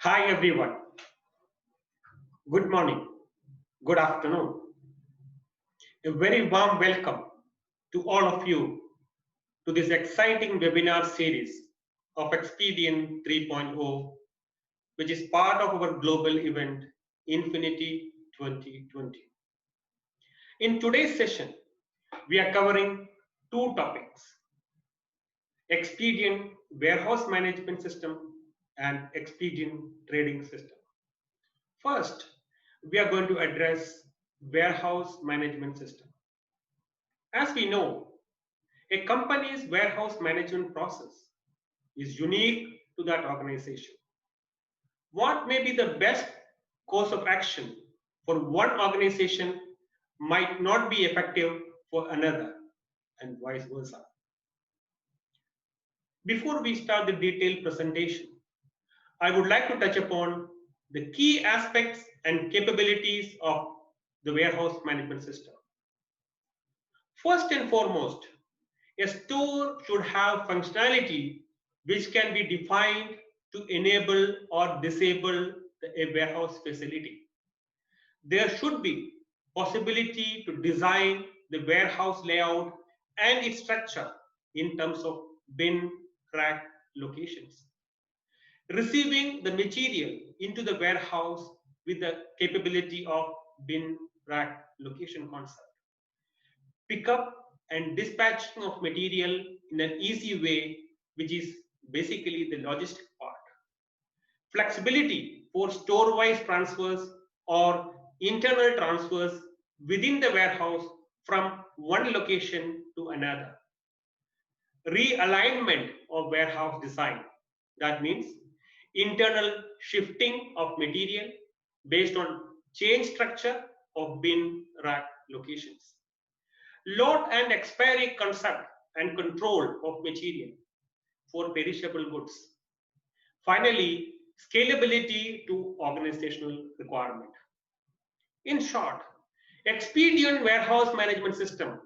Hi everyone. Good morning. Good afternoon. A very warm welcome to all of you to this exciting webinar series of Xpedeon 3.0, which is part of our global event Infinity 2020. In today's session, we are covering two topics: Xpedeon Warehouse Management System and Xpedeon Trading System. First, we are going to address warehouse management system. As we know, a company's warehouse management process is unique to that organization. What may be the best course of action for one organization might not be effective for another, and vice versa. Before we start the detailed presentation, I would like to touch upon the key aspects and capabilities of the warehouse management system. First and foremost, a store should have functionality which can be defined to enable or disable a warehouse facility. There should be possibility to design the warehouse layout and its structure in terms of bin, rack locations. Receiving the material into the warehouse with the capability of bin, rack location concept. Pick up and dispatching of material in an easy way, which is basically the logistic part. Flexibility for store-wise transfers or internal transfers within the warehouse from one location to another. Realignment of warehouse design. That means internal shifting of material based on change structure of bin rack locations. Load and expiry concept and control of material for perishable goods. Finally, scalability to organizational requirement. In short, Xpedeon Warehouse Management System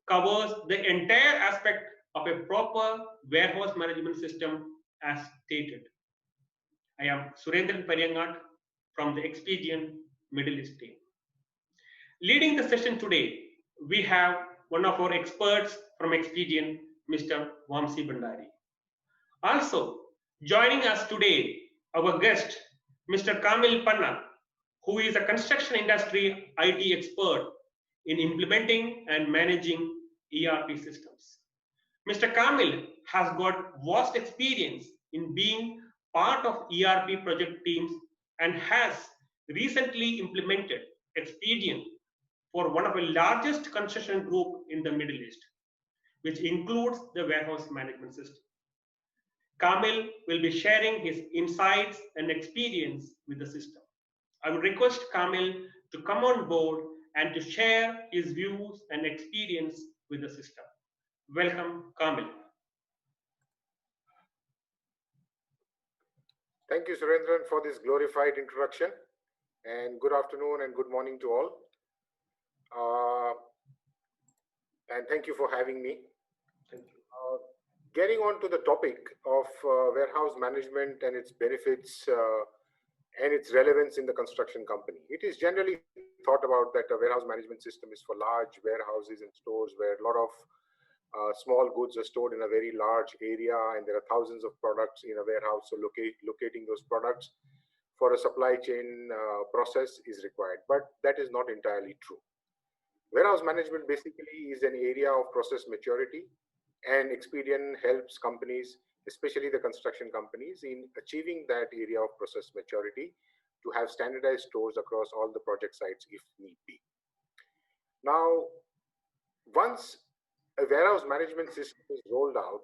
covers the entire aspect of a proper warehouse management system as stated. I am Surendran Pariyangat from the Xpedeon Middle East team. Leading the session today, we have one of our experts from Xpedeon, Mr. Vamsi Bandari. Also, joining us today, our guest, Mr. Kamil Panna, who is a construction industry IT expert in implementing and managing ERP systems. Mr. Kamil has got vast experience in being part of ERP project teams and has recently implemented Xpedeon for one of the largest construction group in the Middle East, which includes the warehouse management system. Kamil will be sharing his insights and experience with the system. I would request Kamil to come on board and to share his views and experience with the system. Welcome, Kamil. Thank you, Surendran, for this glorified introduction. And good afternoon and good morning to all. And thank you for having me. Thank you. Getting on to the topic of warehouse management and its benefits and its relevance in the construction company. It is generally thought about that a warehouse management system is for large warehouses and stores where a lot of small goods are stored in a very large area and there are thousands of products in a warehouse. So locating those products for a supply chain process is required, but that is not entirely true. Warehouse management basically is an area of process maturity, and Xpedeon helps companies, especially the construction companies, in achieving that area of process maturity to have standardized stores across all the project sites if need be. Now, once a warehouse management system is rolled out,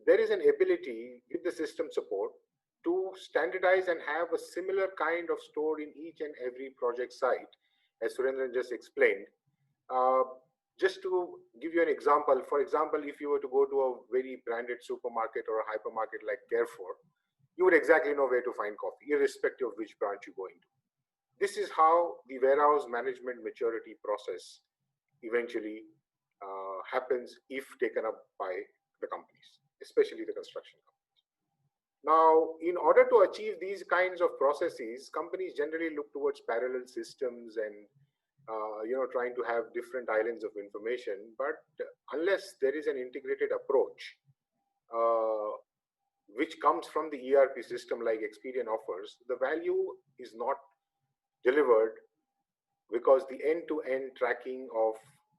there is an ability with the system support to standardize and have a similar kind of store in each and every project site, as Surendran just explained. Just to give you an example, for example, if you were to go to a very branded supermarket or a hypermarket like Carrefour, you would exactly know where to find coffee, irrespective of which branch you go into. This is how the warehouse management maturity process eventually happens if taken up by the companies, especially the construction companies. Now, in order to achieve these kinds of processes, companies generally look towards parallel systems and trying to have different islands of information. But unless there is an integrated approach, uh, which comes from the ERP system like Xpedeon offers, the value is not delivered, because the end-to-end tracking of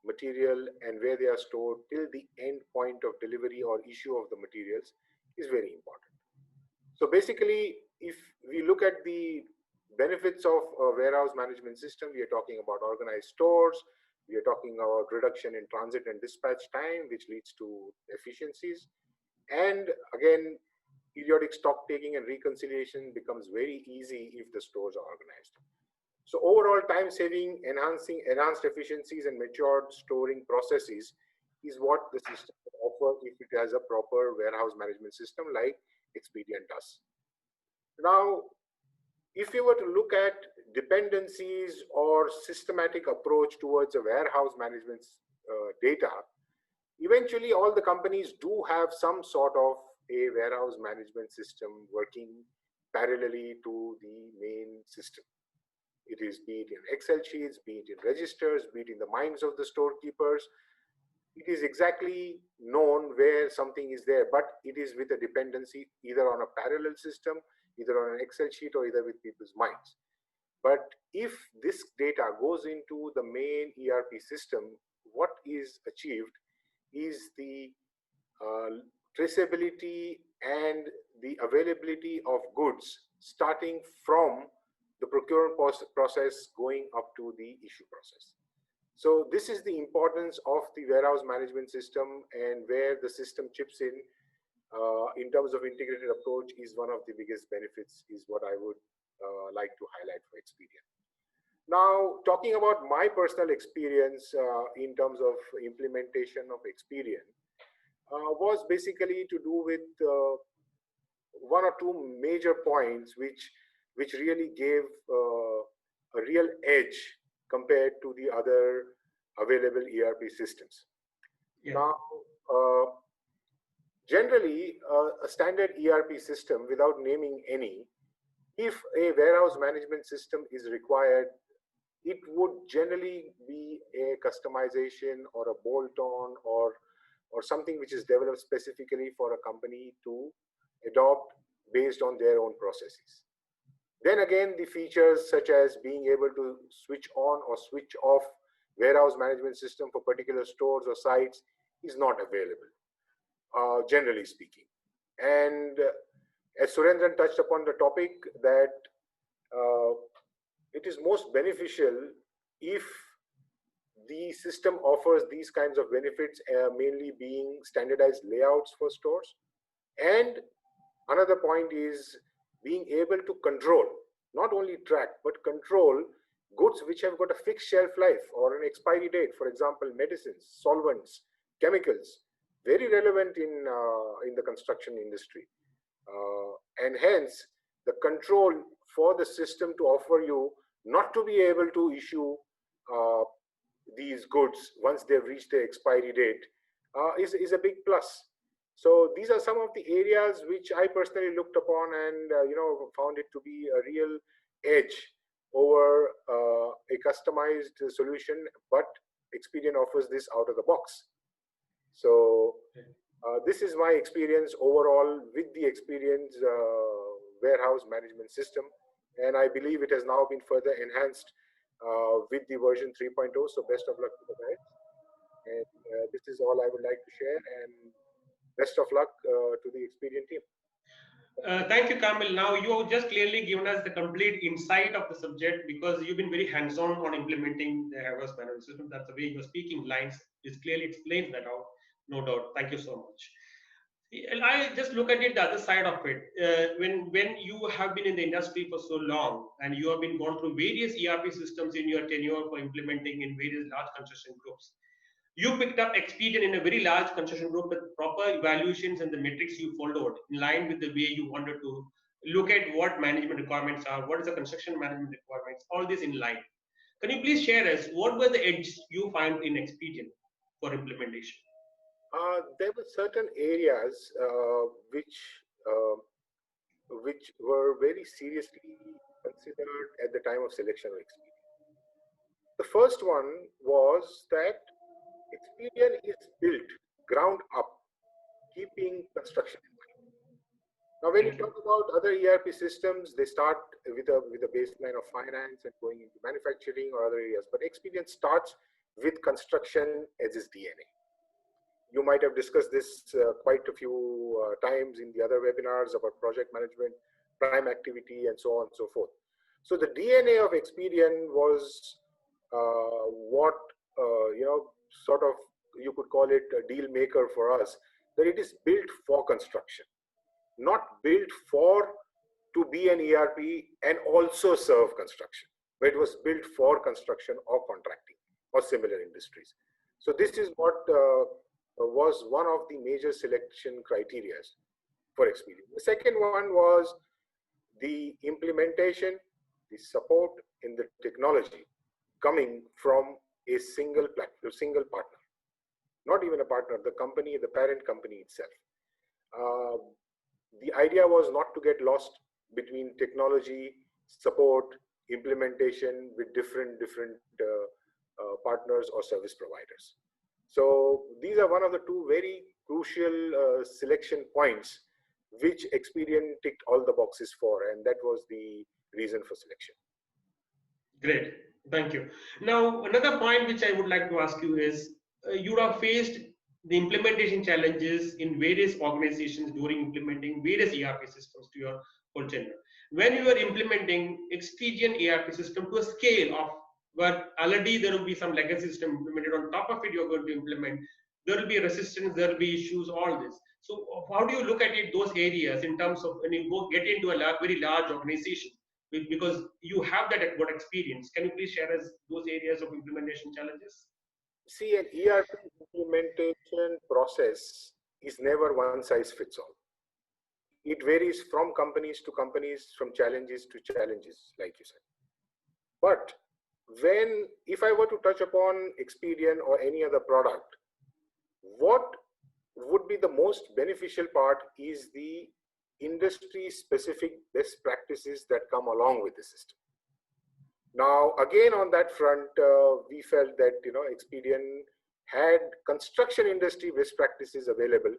material and where they are stored till the end point of delivery or issue of the materials is very important. So basically, if we look at the benefits of a warehouse management system, we are talking about organized stores, we are talking about reduction in transit and dispatch time, which leads to efficiencies. And again, periodic stock taking and reconciliation becomes very easy if the stores are organized. So overall time saving, enhanced efficiencies and matured storing processes is what the system will offer if it has a proper warehouse management system like Expedeon does. Now, if you were to look at dependencies or systematic approach towards a warehouse management data, eventually all the companies do have some sort of a warehouse management system working parallelly to the main system. It is, be it in Excel sheets, be it in registers, be it in the minds of the storekeepers. It is exactly known where something is there, but it is with a dependency either on a parallel system, either on an Excel sheet, or either with people's minds. But if this data goes into the main ERP system, what is achieved is the traceability and the availability of goods starting from the procurement process going up to the issue process. So this is the importance of the warehouse management system, and where the system chips in terms of integrated approach is one of the biggest benefits, is what I would like to highlight for Expedeon. Now, talking about my personal experience in terms of implementation of Expedeon was basically to do with one or two major points which really gave a real edge compared to the other available ERP systems. Yeah. Now, generally, a standard ERP system, without naming any, if a warehouse management system is required, it would generally be a customization or a bolt-on or something which is developed specifically for a company to adopt based on their own processes. Then again, the features such as being able to switch on or switch off warehouse management system for particular stores or sites is not available, generally speaking. And as Surendran touched upon the topic, that it is most beneficial if the system offers these kinds of benefits, mainly being standardized layouts for stores. And another point is being able to control, not only track, but control goods which have got a fixed shelf life or an expiry date. For example, medicines, solvents, chemicals, very relevant in the construction industry. And hence, the control for the system to offer you not to be able to issue these goods once they've reached their expiry date is a big plus. So these are some of the areas which I personally looked upon and found it to be a real edge over a customized solution, but Expedeon offers this out of the box. So this is my experience overall with the Expedeon's warehouse management system, and I believe it has now been further enhanced with the version 3.0. So best of luck to the guys. And this is all I would like to share, and best of luck to the Expedeon team. Thank you, Kamil. Now you have just clearly given us the complete insight of the subject, because you've been very hands-on on implementing the warehouse management system. That's the way you're speaking lines. It clearly explains that out. No doubt. Thank you so much. I just look at it the other side of it. When you have been in the industry for so long and you have been gone through various ERP systems in your tenure for implementing in various large construction groups, you picked up Expedeon in a very large construction group with proper evaluations and the metrics you followed in line with the way you wanted to look at what management requirements are, what is the construction management requirements, all this in line. Can you please share us what were the edges you find in Expedeon for implementation? There were certain areas which which were very seriously considered at the time of selection of Expedeon. The first one was that Expedeon is built ground up, keeping construction in mind. Now, when you Thank you. talk about other ERP systems, they start with a baseline of finance and going into manufacturing or other areas. But Expedeon starts with construction as its DNA. You might have discussed this quite a few times in the other webinars about project management, prime activity, and so on and so forth. So the DNA of Expedeon was what sort of, you could call it a deal maker for us, that it is built for construction, not built to be an ERP and also serve construction, but it was built for construction or contracting or similar industries. So this is what was one of the major selection criteria for Expedeon. The second one was the implementation, the support in the technology coming from a single platform, single partner, not even a partner, the company, the parent company itself. The idea was not to get lost between technology, support, implementation with different partners or service providers. So these are one of the two very crucial selection points which Expedeon ticked all the boxes for, and that was the reason for selection. Great, thank you. Now, another point which I would like to ask you is, you have faced the implementation challenges in various organizations during implementing various ERP systems to your whole tenure. When you are implementing Expedeon ERP system to a scale of where already there will be some legacy system implemented, on top of it you're going to implement, there will be resistance, there will be issues, all this. So how do you look at it, those areas, in terms of when you get into a very large organization, because you have that good experience? Can you please share us those areas of implementation challenges? See, an ERP implementation process is never one size fits all. It varies from companies to companies, from challenges to challenges, like you said. But if I were to touch upon Xpedeon or any other product, what would be the most beneficial part is the industry specific best practices that come along with the system. Now, again, on that front, we felt that Xpedeon had construction industry best practices available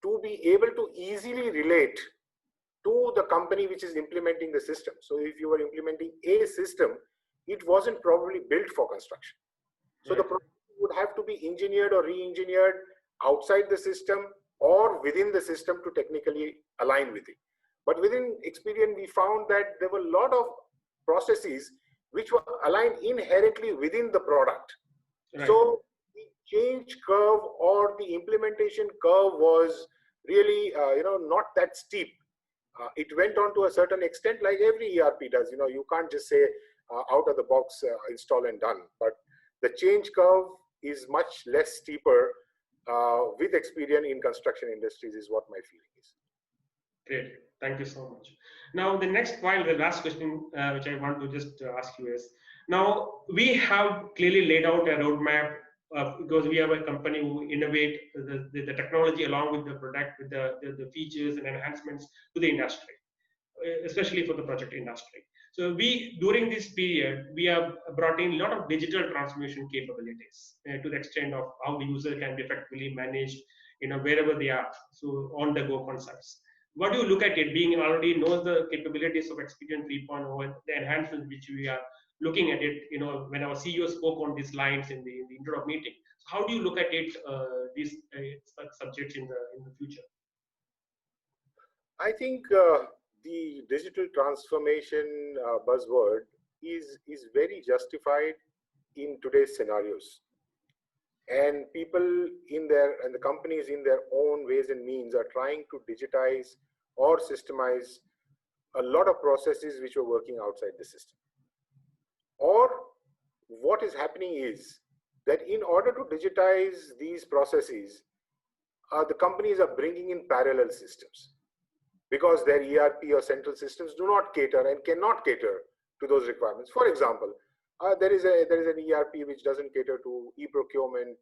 to be able to easily relate to the company which is implementing the system. So if you were implementing a system, it wasn't probably built for construction. So the product would have to be engineered or re-engineered outside the system or within the system to technically align with it. But within Xpedeon, we found that there were a lot of processes which were aligned inherently within the product. Right. So the change curve or the implementation curve was really, not that steep. It went on to a certain extent, like every ERP does. You can't just say out of the box install and done. But the change curve is much less steeper with Xpedeon in construction industries, is what my feeling is. Great, thank you so much. Now, the next point, the last question which I want to just ask you is, now we have clearly laid out a roadmap because we have a company who innovate the technology along with the product, with the features and enhancements to the industry, especially for the project industry. So during this period, we have brought in a lot of digital transformation capabilities to the extent of how the user can be effectively managed, wherever they are. So on the go concepts. What do you look at it, being already knows the capabilities of Xpedeon 3.0, the enhancements which we are looking at it, when our CEO spoke on these lines in the intro meeting. So how do you look at it, these subjects in the future? I think the digital transformation buzzword is very justified in today's scenarios. And people and the companies in their own ways and means are trying to digitize or systemize a lot of processes which are working outside the system. Or what is happening is that in order to digitize these processes, the companies are bringing in parallel systems because their ERP or central systems do not cater and cannot cater to those requirements. For example, there is an ERP which doesn't cater to e-procurement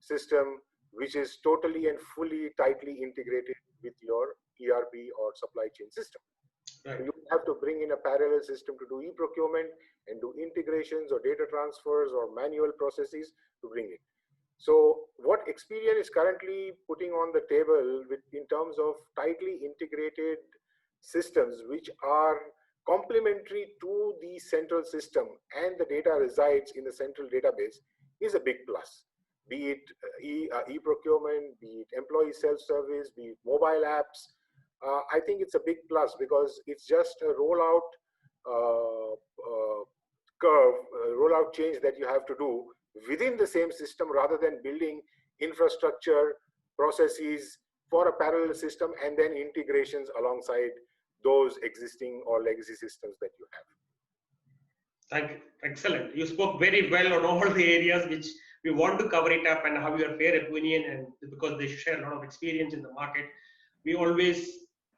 system, which is totally and fully tightly integrated with your ERP or supply chain system. Right. You have to bring in a parallel system to do e-procurement and do integrations or data transfers or manual processes to bring it. So what Xpedeon is currently putting on the table in terms of tightly integrated systems which are complementary to the central system and the data resides in the central database is a big plus. Be it e-procurement, be it employee self-service, be it mobile apps. I think it's a big plus because it's just a rollout curve, rollout change that you have to do within the same system rather than building infrastructure, processes for a parallel system and then integrations alongside those existing or legacy systems that you have. Thank you. Excellent. You spoke very well on all the areas which we want to cover it up and have your fair opinion, and because they share a lot of experience in the market. We always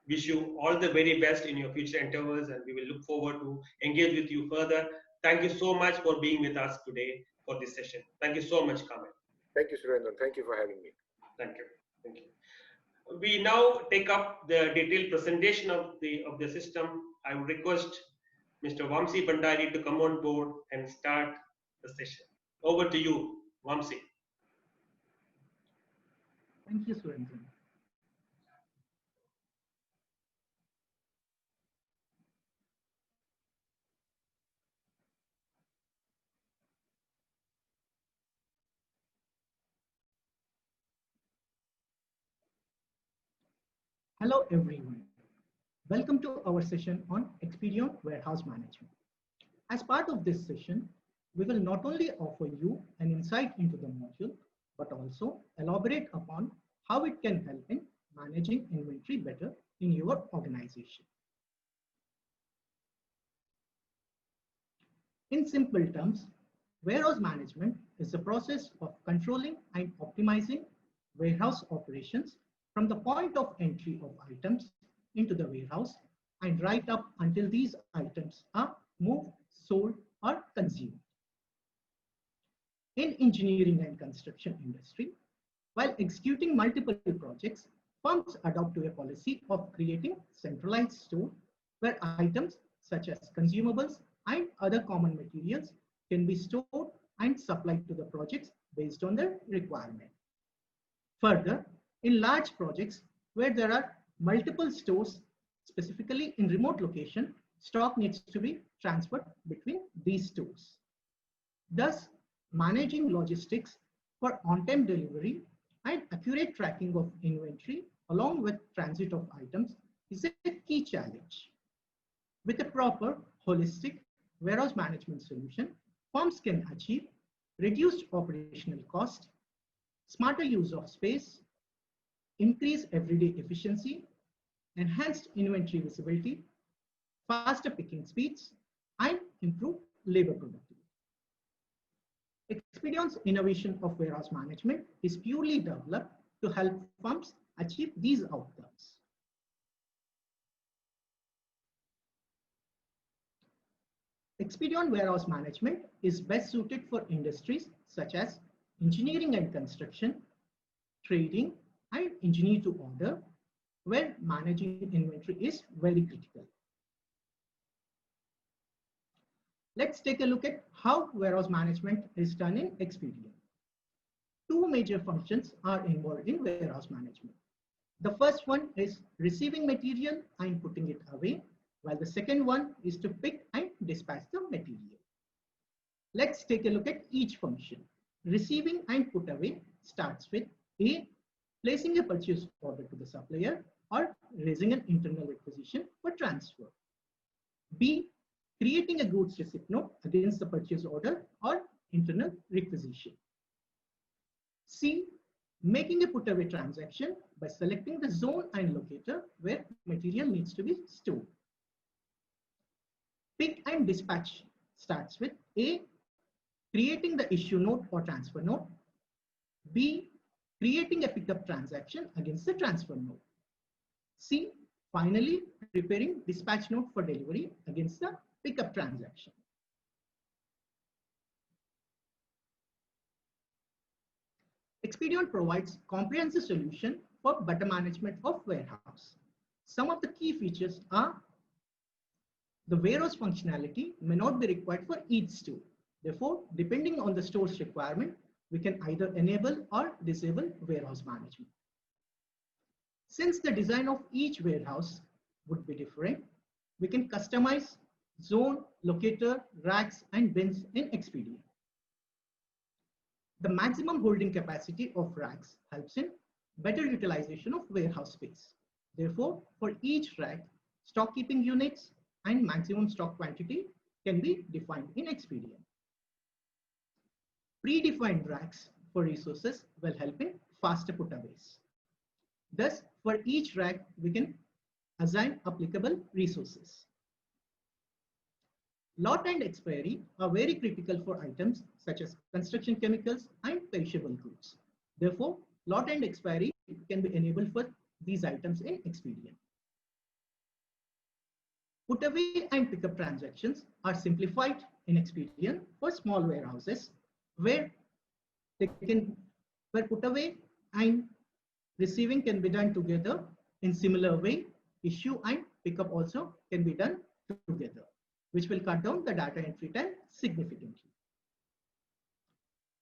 wish you all the very best in your future endeavors, and we will look forward to engage with you further. Thank you so much for being with us today for this session. Thank you so much, Kamal. Thank you, Surendran. Thank you for having me. Thank you. Thank you. We now take up the detailed presentation of the system. I would request Mr. Vamsi Bandari to come on board and start the session. Over to you, Vamsi. Thank you, Surendran. Hello, everyone. Welcome to our session on Xpedeon Warehouse Management. As part of this session, we will not only offer you an insight into the module, but also elaborate upon how it can help in managing inventory better in your organization. In simple terms, warehouse management is the process of controlling and optimizing warehouse operations from the point of entry of items into the warehouse and right up until these items are moved, sold, or consumed. In engineering and construction industry, while executing multiple projects, firms adopt to a policy of creating centralized store where items such as consumables and other common materials can be stored and supplied to the projects based on their requirement. Further, in large projects where there are multiple stores, specifically in remote location, stock needs to be transferred between these stores. Thus, managing logistics for on-time delivery and accurate tracking of inventory along with transit of items is a key challenge. With a proper, holistic warehouse management solution, firms can achieve reduced operational cost, smarter use of space, increase everyday efficiency, enhanced inventory visibility, faster picking speeds, and improve labor productivity. Xpedeon's innovation of warehouse management is purely developed to help firms achieve these outcomes. Xpedeon Warehouse Management is best suited for industries such as engineering and construction, trading, and engineer to order, where managing inventory is very critical. Let's take a look at how warehouse management is done in Xpedeon. Two major functions are involved in warehouse management. The first one is receiving material and putting it away, while the second one is to pick and dispatch the material. Let's take a look at each function. Receiving and put away starts with A, placing a purchase order to the supplier or raising an internal requisition for transfer. B, creating a goods receipt note against the purchase order or internal requisition. C, making a put away transaction by selecting the zone and locator where material needs to be stored. Pick and dispatch starts with A, creating the issue note or transfer note. B, creating a pickup transaction against the transfer note. C, finally preparing dispatch note for delivery against the pickup transaction. Xpedeon provides comprehensive solution for better management of warehouse. Some of the key features are the warehouse functionality may not be required for each store. Therefore, depending on the store's requirement, we can either enable or disable warehouse management. Since the design of each warehouse would be different, we can customize zone, locator, racks, and bins in Xpedeon. The maximum holding capacity of racks helps in better utilization of warehouse space. Therefore, for each rack, stock keeping units and maximum stock quantity can be defined in Xpedeon. Predefined racks for resources will help in faster putaways. Thus, for each rack, we can assign applicable resources. Lot and expiry are very critical for items such as construction chemicals and perishable goods. Therefore, lot and expiry can be enabled for these items in Xpedeon. Put-away and pickup transactions are simplified in Xpedeon for small warehouses where put-away and receiving can be done together in similar way. Issue and pickup also can be done together, which will cut down the data entry time significantly.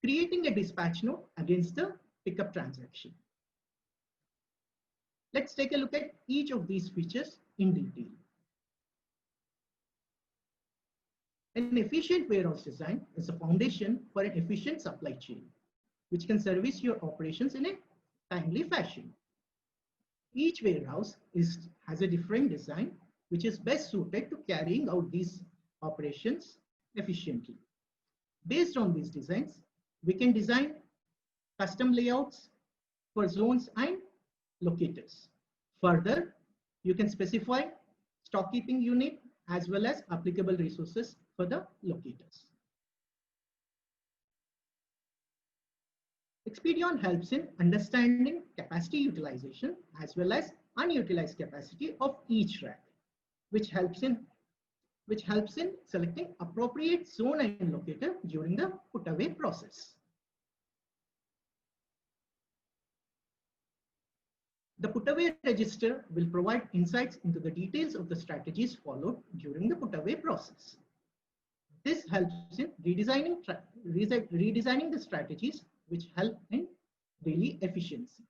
Creating a dispatch note against the pickup transaction. Let's take a look at each of these features in detail. An efficient warehouse design is a foundation for an efficient supply chain, which can service your operations in a timely fashion. Each warehouse has a different design, which is best suited to carrying out these operations efficiently. Based on these designs, we can design custom layouts for zones and locators. Further, you can specify stock keeping unit as well as applicable resources for the locators. Xpedeon helps in understanding capacity utilization as well as unutilized capacity of each rack, which helps in selecting appropriate zone and locator during the put-away process. The put-away register will provide insights into the details of the strategies followed during the put-away process. This helps in redesigning the strategies which help in daily efficiency.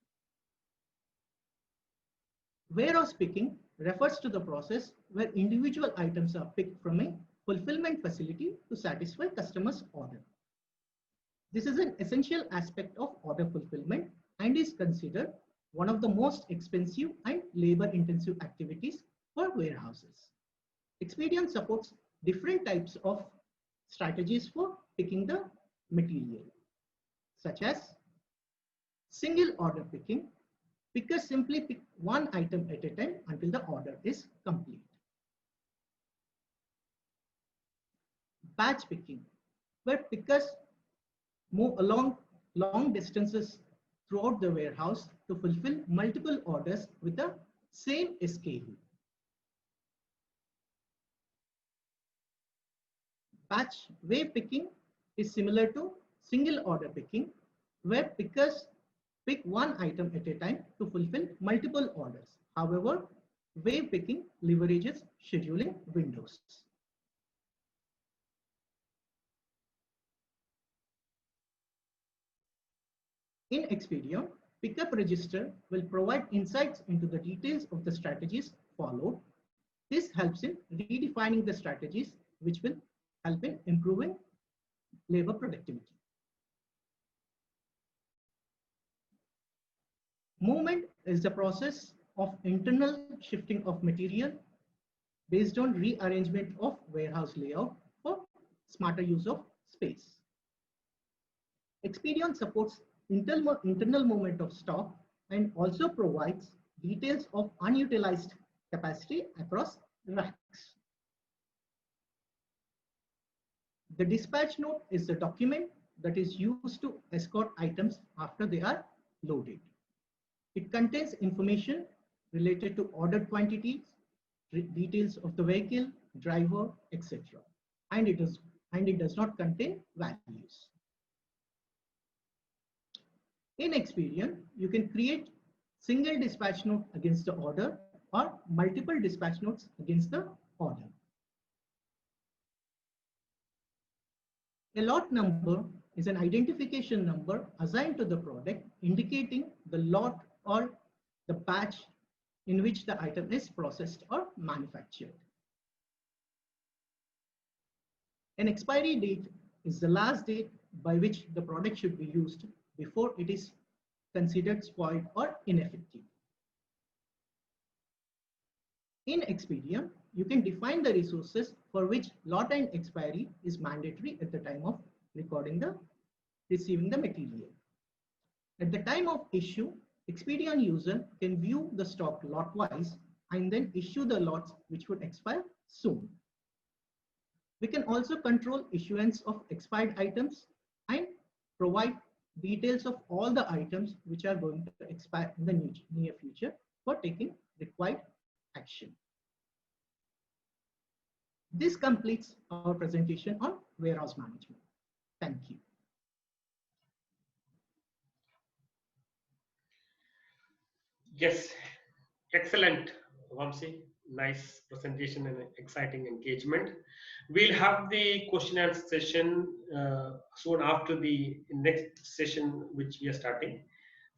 Warehouse picking refers to the process where individual items are picked from a fulfillment facility to satisfy customers' order. This is an essential aspect of order fulfillment and is considered one of the most expensive and labor-intensive activities for warehouses. Xpedeon supports different types of strategies for picking the material, such as single order picking. Pickers simply pick one item at a time until the order is complete. Batch picking, where pickers move along long distances throughout the warehouse to fulfill multiple orders with the same SKU. Batch wave picking is similar to single order picking, where pickers pick one item at a time to fulfill multiple orders. However, wave picking leverages scheduling windows. In Xpedeon, pickup register will provide insights into the details of the strategies followed. This helps in redefining the strategies, which will help in improving labor productivity. Movement is the process of internal shifting of material based on rearrangement of warehouse layout for smarter use of space. Xpedeon supports internal movement of stock and also provides details of unutilized capacity across racks. The dispatch note is the document that is used to escort items after they are loaded. It contains information related to ordered quantities, details of the vehicle, driver, etc. And it does not contain values. In Xpedeon, you can create single dispatch note against the order or multiple dispatch notes against the order. A lot number is an identification number assigned to the product indicating the lot or the batch in which the item is processed or manufactured. An expiry date is the last date by which the product should be used before it is considered spoiled or ineffective. In Xpedeon, you can define the resources for which lot and expiry is mandatory at the time of receiving the material. At the time of issue, Xpedeon user can view the stock lot-wise and then issue the lots which would expire soon. We can also control issuance of expired items and provide details of all the items which are going to expire in the near future for taking required action. This completes our presentation on warehouse management. Thank you. Yes, excellent, Vamsi. Nice presentation and exciting engagement. We'll have the question and answer session soon after the next session, which we are starting.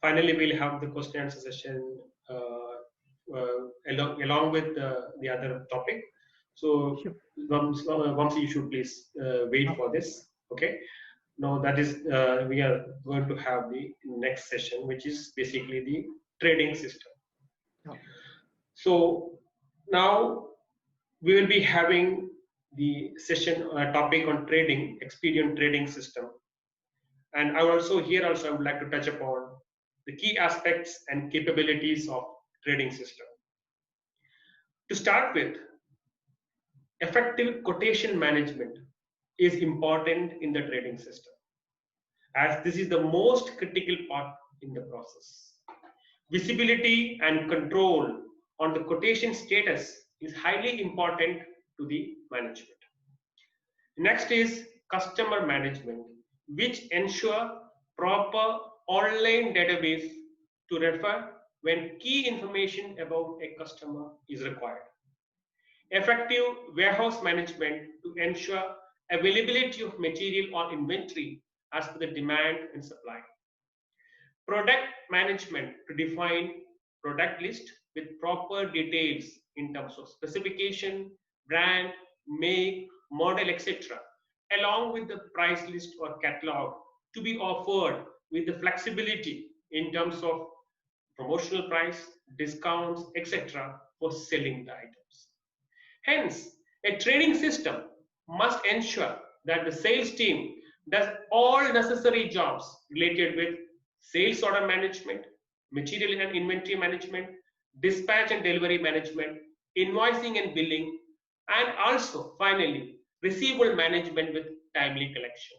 Finally, we'll have the question and answer session along with the other topic. So, Sure. Vamsi, you should please wait for this. Okay. Now that is, we are going to have the next session, which is basically the trading system. Okay. So now we will be having the session topic on trading, Xpedeon Trading System. And I also would like to touch upon the key aspects and capabilities of trading system. To start with, effective quotation management is important in the trading system, as this is the most critical part in the process. Visibility and control on the quotation status is highly important to the management. Next is customer management, which ensure proper online database to refer when key information about a customer is required. Effective warehouse management to ensure availability of material or inventory as per the demand and supply. Product management to define product list with proper details in terms of specification, brand, make, model, etc., along with the price list or catalog to be offered with the flexibility in terms of promotional price, discounts, etc., for selling the items. Hence, a trading system must ensure that the sales team does all necessary jobs related with sales order management, material and inventory management, dispatch and delivery management, invoicing and billing, and also finally receivable management with timely collection.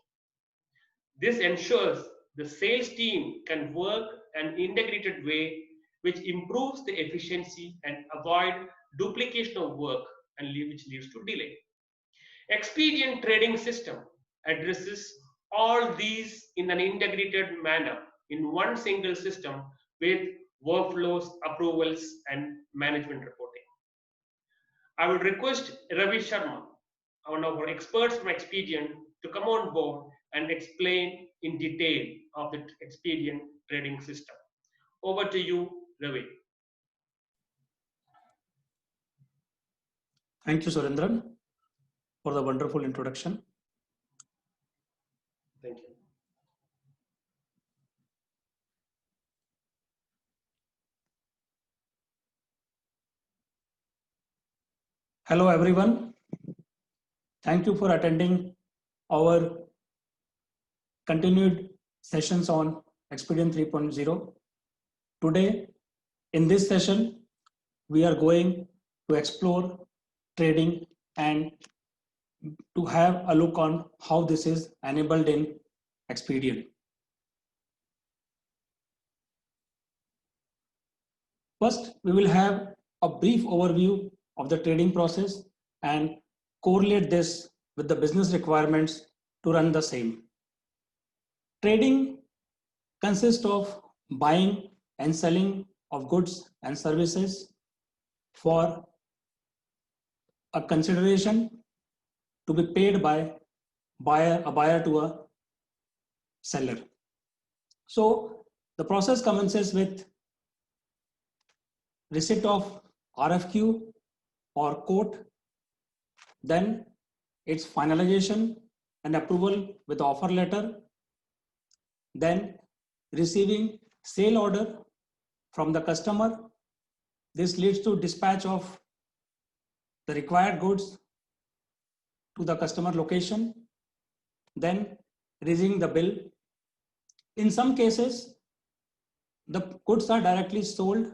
This ensures the sales team can work an integrated way which improves the efficiency and avoid duplication of work and which leads to delay. Xpedeon Trading System addresses all these in an integrated manner in one single system with workflows, approvals, and management reporting. I would request Ravi Sharma, one of our experts from Xpedeon, to come on board and explain in detail of the Xpedeon Trading System. Over to you, Ravi. Thank you, Surendran, for the wonderful introduction. Thank you. Hello, everyone. Thank you for attending our continued sessions on Xpedeon 3.0. Today, in this session, we are going to explore trading and to have a look on how this is enabled in Xpedeon. First, we will have a brief overview of the trading process and correlate this with the business requirements to run the same. Trading consists of buying and selling of goods and services, for a consideration to be paid by a buyer to a seller. So the process commences with receipt of RFQ or quote, then its finalization and approval with offer letter, then receiving sale order from the customer. This leads to dispatch of the required goods to the customer location, then raising the bill. In some cases, the goods are directly sold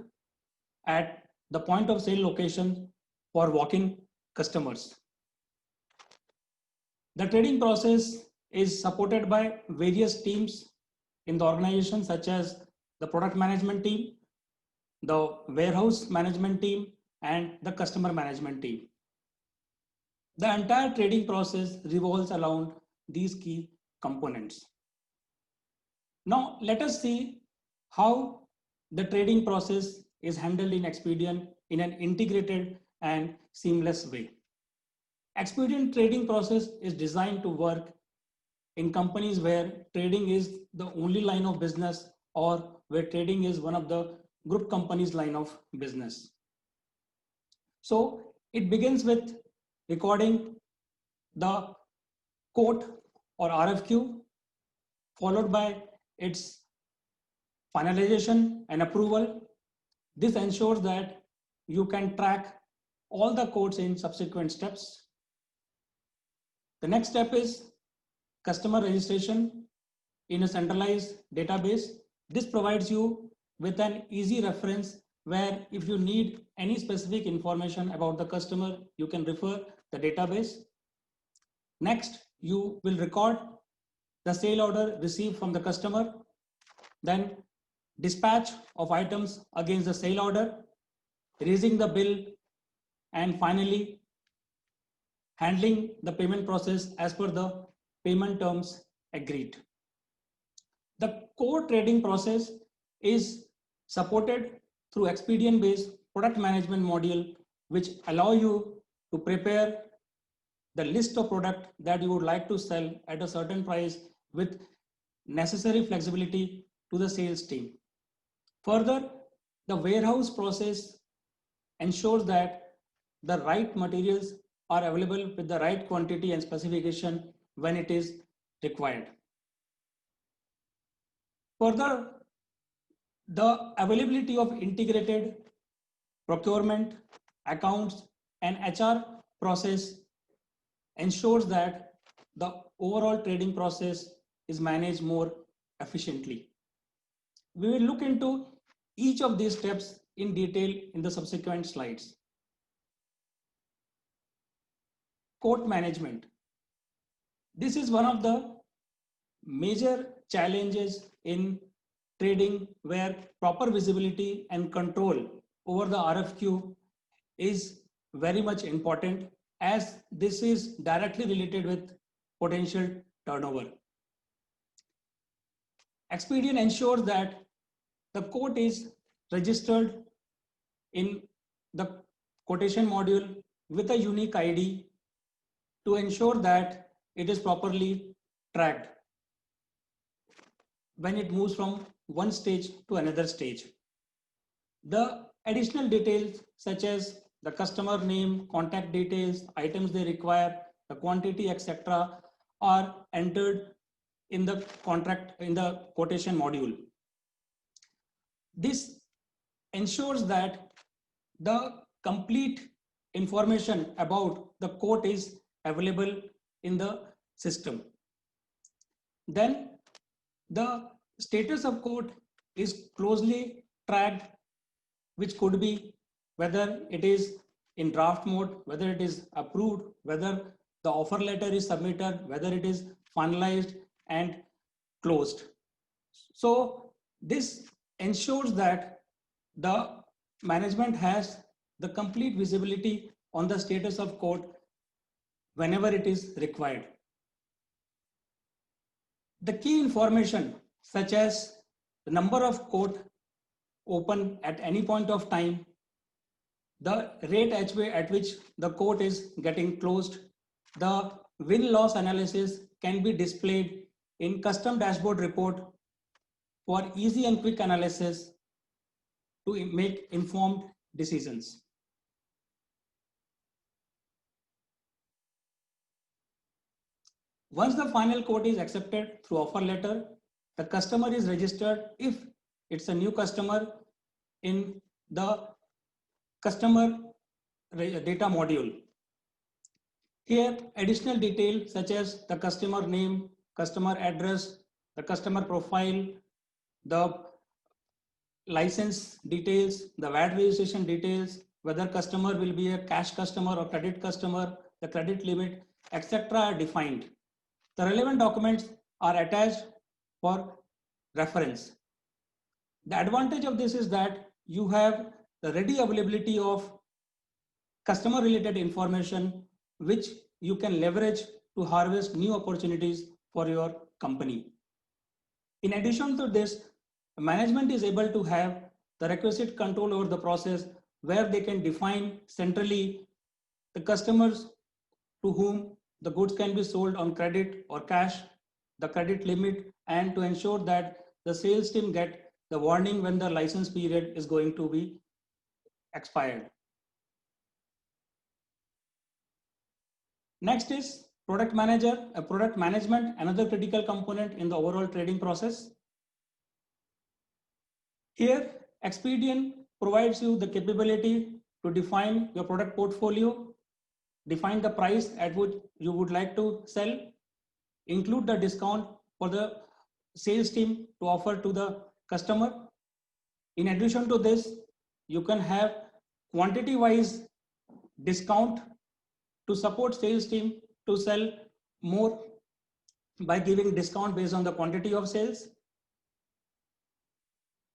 at the point of sale location for walk-in customers. The trading process is supported by various teams in the organization, such as the product management team, the warehouse management team, and the customer management team. The entire trading process revolves around these key components. Now, let us see how the trading process is handled in Xpedeon in an integrated and seamless way. Xpedeon trading process is designed to work in companies where trading is the only line of business or where trading is one of the group companies' line of business. So it begins with recording the quote or RFQ, followed by its finalization and approval. This ensures that you can track all the quotes in subsequent steps. The next step is customer registration in a centralized database. This provides you with an easy reference where if you need any specific information about the customer, you can refer the database. Next, you will record the sale order received from the customer, then dispatch of items against the sale order, raising the bill, and finally handling the payment process as per the payment terms agreed. The core trading process is supported through Xpedeon based product management module, which allow you to prepare the list of product that you would like to sell at a certain price with necessary flexibility to the sales team. Further, the warehouse process ensures that the right materials are available with the right quantity and specification when it is required. Further, the availability of integrated procurement, accounts, and HR process ensures that the overall trading process is managed more efficiently. We will look into each of these steps in detail in the subsequent slides. Quote management. This is one of the major challenges in trading where proper visibility and control over the RFQ is very much important, as this is directly related with potential turnover. Xpedeon ensures that the quote is registered in the quotation module with a unique ID to ensure that it is properly tracked when it moves from one stage to another stage. The additional details such as the customer name, contact details, items they require, the quantity, etc. are entered in the contract, in the quotation module. This ensures that the complete information about the quote is available in the system. Then the status of quote is closely tracked, which could be whether it is in draft mode, whether it is approved, whether the offer letter is submitted, whether it is finalized and closed. So this ensures that the management has the complete visibility on the status of quote whenever it is required. The key information such as the number of quote open at any point of time, the rate at which the quote is getting closed. The win-loss analysis can be displayed in custom dashboard report for easy and quick analysis to make informed decisions. Once the final quote is accepted through offer letter, the customer is registered if it's a new customer in the customer data module. Here, additional details such as the customer name, customer address, the customer profile, the license details, the VAT registration details, whether customer will be a cash customer or credit customer, the credit limit, etc. are defined. The relevant documents are attached for reference. The advantage of this is that you have the ready availability of customer related information which you can leverage to harvest new opportunities for your company. In addition to this, management is able to have the requisite control over the process where they can define centrally the customers to whom the goods can be sold on credit or cash, the credit limit, and to ensure that the sales team get the warning when the license period is going to be expired. Next is product manager, a product management, another critical component in the overall trading process. Here, Xpedeon provides you the capability to define your product portfolio, define the price at which you would like to sell, include the discount for the sales team to offer to the customer. In addition to this, you can have quantity-wise discount to support sales team to sell more by giving discount based on the quantity of sales.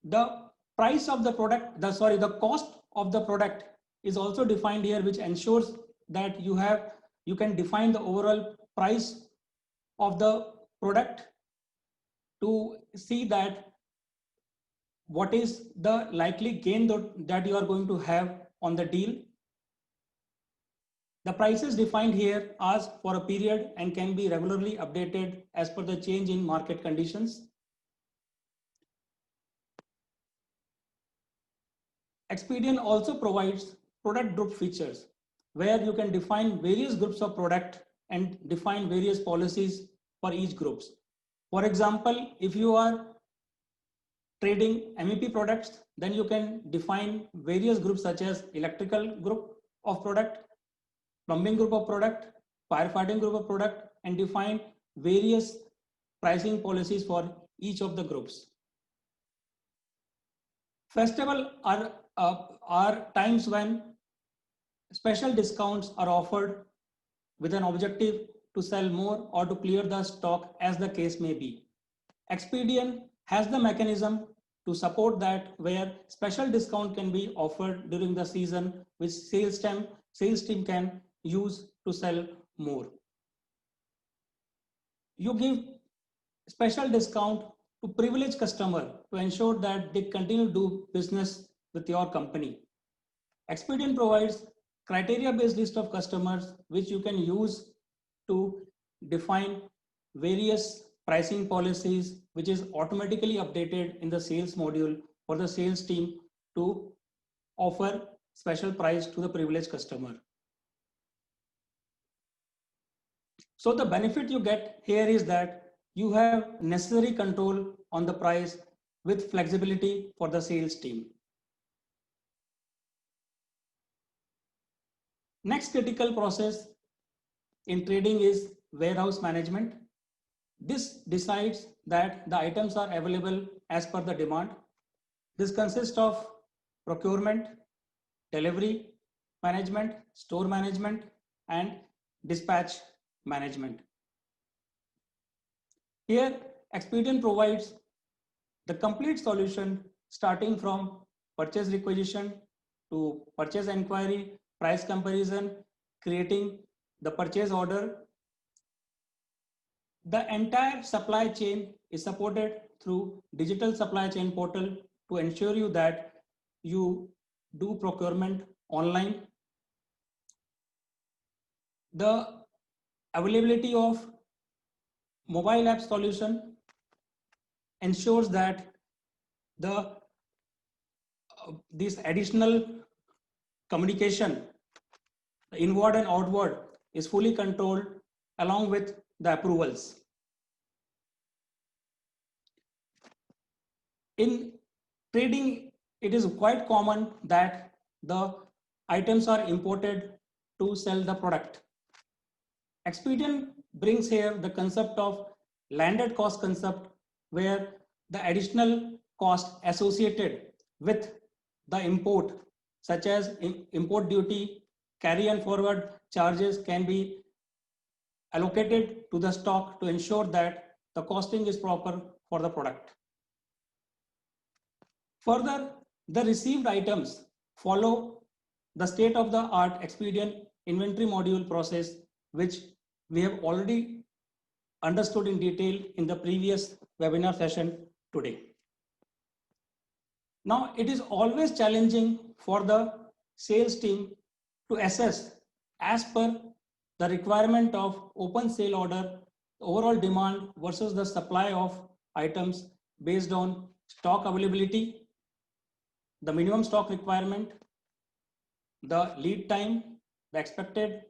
The price of the product, the cost of the product is also defined here, which ensures that you can define the overall price of the product to see that what is the likely gain that you are going to have on the deal. The prices defined here are for a period and can be regularly updated as per the change in market conditions. Xpedeon also provides product group features where you can define various groups of product and define various policies for each groups. For example, if you are trading MEP products, then you can define various groups such as electrical group of product, plumbing group of product, firefighting group of product, and define various pricing policies for each of the groups. Festival are times when special discounts are offered with an objective to sell more or to clear the stock as the case may be. Xpedeon has the mechanism to support that where special discount can be offered during the season which sales team can use to sell more. You give special discount to privileged customer to ensure that they continue to do business with your company. Xpedeon provides criteria-based list of customers which you can use to define various pricing policies which is automatically updated in the sales module for the sales team to offer special price to the privileged customer. So the benefit you get here is that you have necessary control on the price with flexibility for the sales team. Next critical process in trading is warehouse management. This decides that the items are available as per the demand. This consists of procurement, delivery management, store management, and dispatch management. Here, Xpedeon provides the complete solution starting from purchase requisition to purchase inquiry, price comparison, creating the purchase order. The entire supply chain is supported through digital supply chain portal to ensure you that you do procurement online. The availability of mobile app solution ensures that this additional communication, inward and outward, is fully controlled along with the approvals. In trading, it is quite common that the items are imported to sell the product. Xpedeon brings here the concept of landed cost concept, where the additional cost associated with the import, such as import duty, carry and forward charges, can be allocated to the stock to ensure that the costing is proper for the product. Further, the received items follow the state-of-the-art Xpedeon inventory module process, which we have already understood in detail in the previous webinar session today. Now, it is always challenging for the sales team to assess, as per the requirement of open sale order, the overall demand versus the supply of items based on stock availability, the minimum stock requirement, the lead time, the expected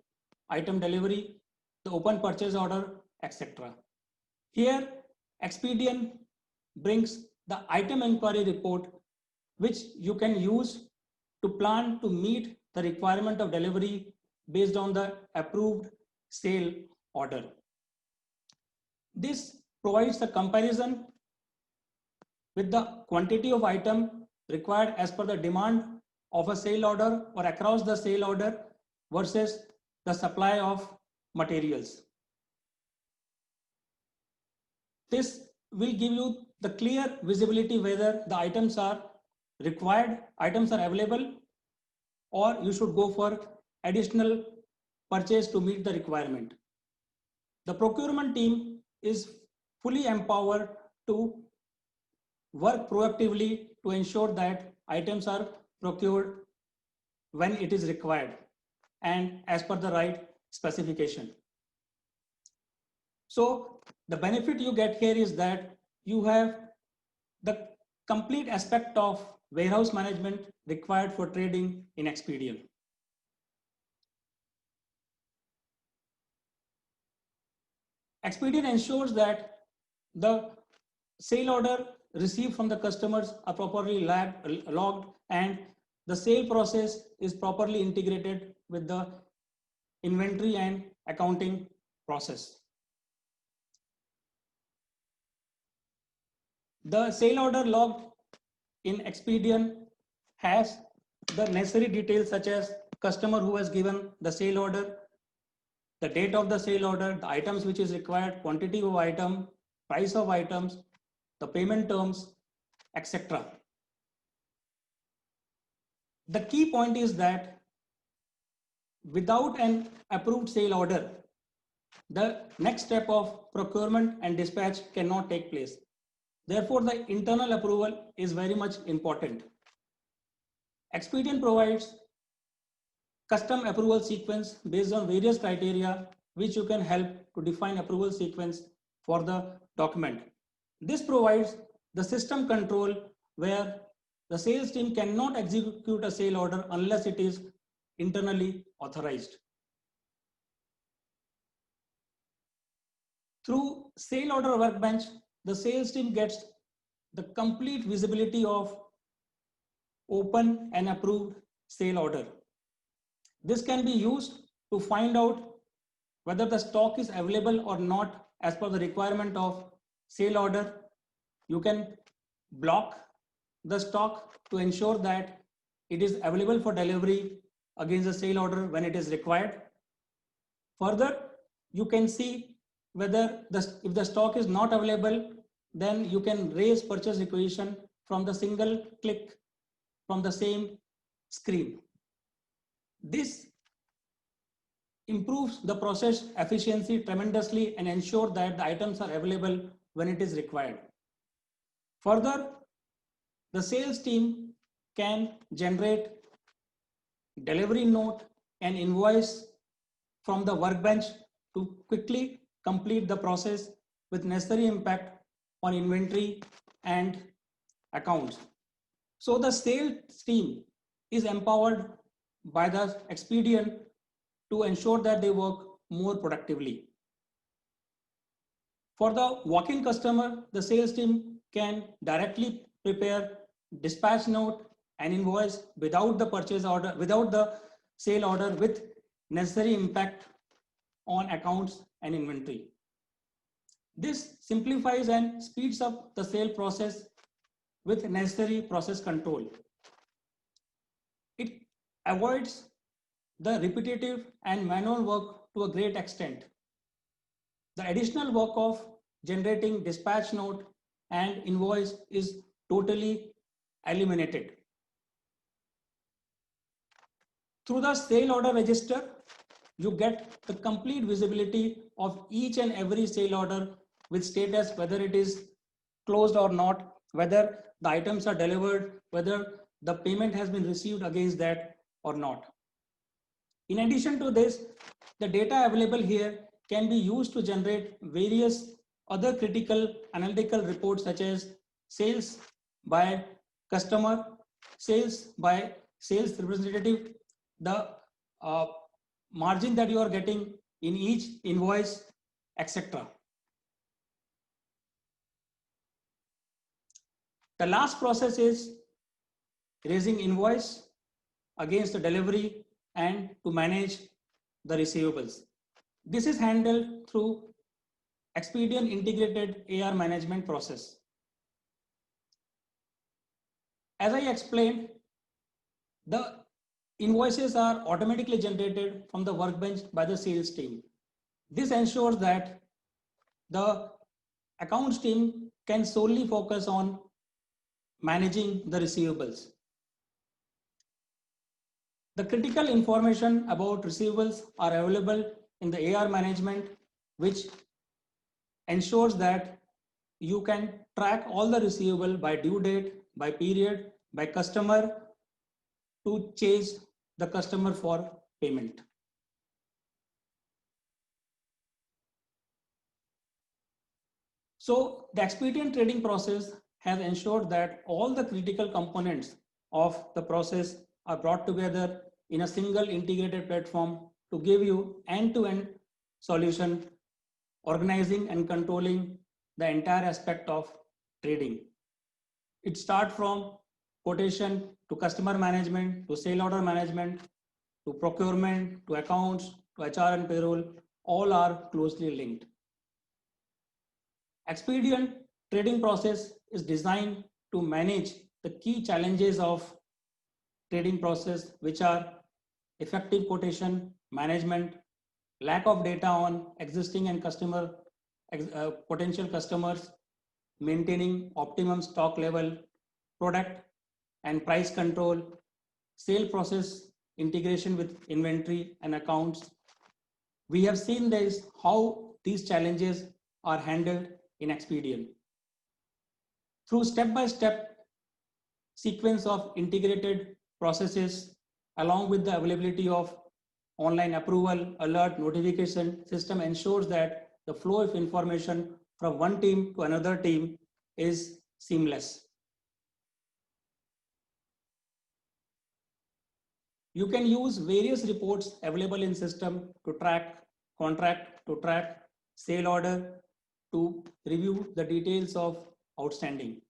item delivery, the open purchase order, etc. Here, Xpedeon brings the item inquiry report, which you can use to plan to meet the requirement of delivery based on the approved sale order. This provides a comparison with the quantity of item required as per the demand of a sale order or across the sale order versus the supply of materials. This will give you the clear visibility whether the items are required, items are available, or you should go for additional purchase to meet the requirement. The procurement team is fully empowered to work proactively to ensure that items are procured when it is required and as per the right specification. So the benefit you get here is that you have the complete aspect of warehouse management required for trading in Xpedeon. Xpedeon ensures that the sale order received from the customers are properly logged and the sale process is properly integrated with the inventory and accounting process. The sale order logged in Xpedeon has the necessary details such as customer who has given the sale order, the date of the sale order, the items which is required, quantity of item, price of items, the payment terms, etc. The key point is that without an approved sale order, the next step of procurement and dispatch cannot take place. Therefore, the internal approval is very much important. Xpedeon provides custom approval sequence based on various criteria, which you can help to define approval sequence for the document. This provides the system control where the sales team cannot execute a sale order unless it is internally authorized. Through sale order workbench, the sales team gets the complete visibility of open and approved sale order. This can be used to find out whether the stock is available or not as per the requirement of sale order. You can block the stock to ensure that it is available for delivery against the sale order when it is required. Further, you can see whether if the stock is not available, then you can raise purchase requisition from the single click from the same screen. This improves the process efficiency tremendously and ensure that the items are available when it is required. Further, the sales team can generate delivery note, and invoice from the workbench to quickly complete the process with necessary impact on inventory and accounts. So the sales team is empowered by the Xpedeon to ensure that they work more productively. For the walk-in customer, the sales team can directly prepare dispatch note and invoice without the purchase order, without the sale order, with necessary impact on accounts and inventory. This simplifies and speeds up the sale process with necessary process control. It avoids the repetitive and manual work to a great extent. The additional work of generating dispatch note and invoice is totally eliminated. Through the sale order register, you get the complete visibility of each and every sale order with status, whether it is closed or not, whether the items are delivered, whether the payment has been received against that or not. In addition to this, the data available here can be used to generate various other critical analytical reports such as sales by customer, sales by sales representative, the margin that you are getting in each invoice, etc. The last process is raising invoice against the delivery and to manage the receivables. This is handled through Xpedeon integrated AR management process. As I explained, the invoices are automatically generated from the workbench by the sales team. This ensures that the accounts team can solely focus on managing the receivables. The critical information about receivables are available in the AR management, which ensures that you can track all the receivable by due date, by period, by customer to chase the customer for payment. So the Xpedeon trading process has ensured that all the critical components of the process are brought together in a single integrated platform to give you end-to-end solution, organizing and controlling the entire aspect of trading. It starts from quotation to customer management, to sale order management, to procurement, to accounts, to HR and payroll, all are closely linked. Xpedeon trading process is designed to manage the key challenges of trading process, which are effective quotation management, lack of data on existing and potential customers, maintaining optimum stock level, product and price control, sale process integration with inventory and accounts. We have seen this, how these challenges are handled in Xpedeon. Through step-by-step sequence of integrated processes, along with the availability of online approval, alert, notification system ensures that the flow of information from one team to another team is seamless. You can use various reports available in system to track contract, to track sale order, to review the details of outstanding.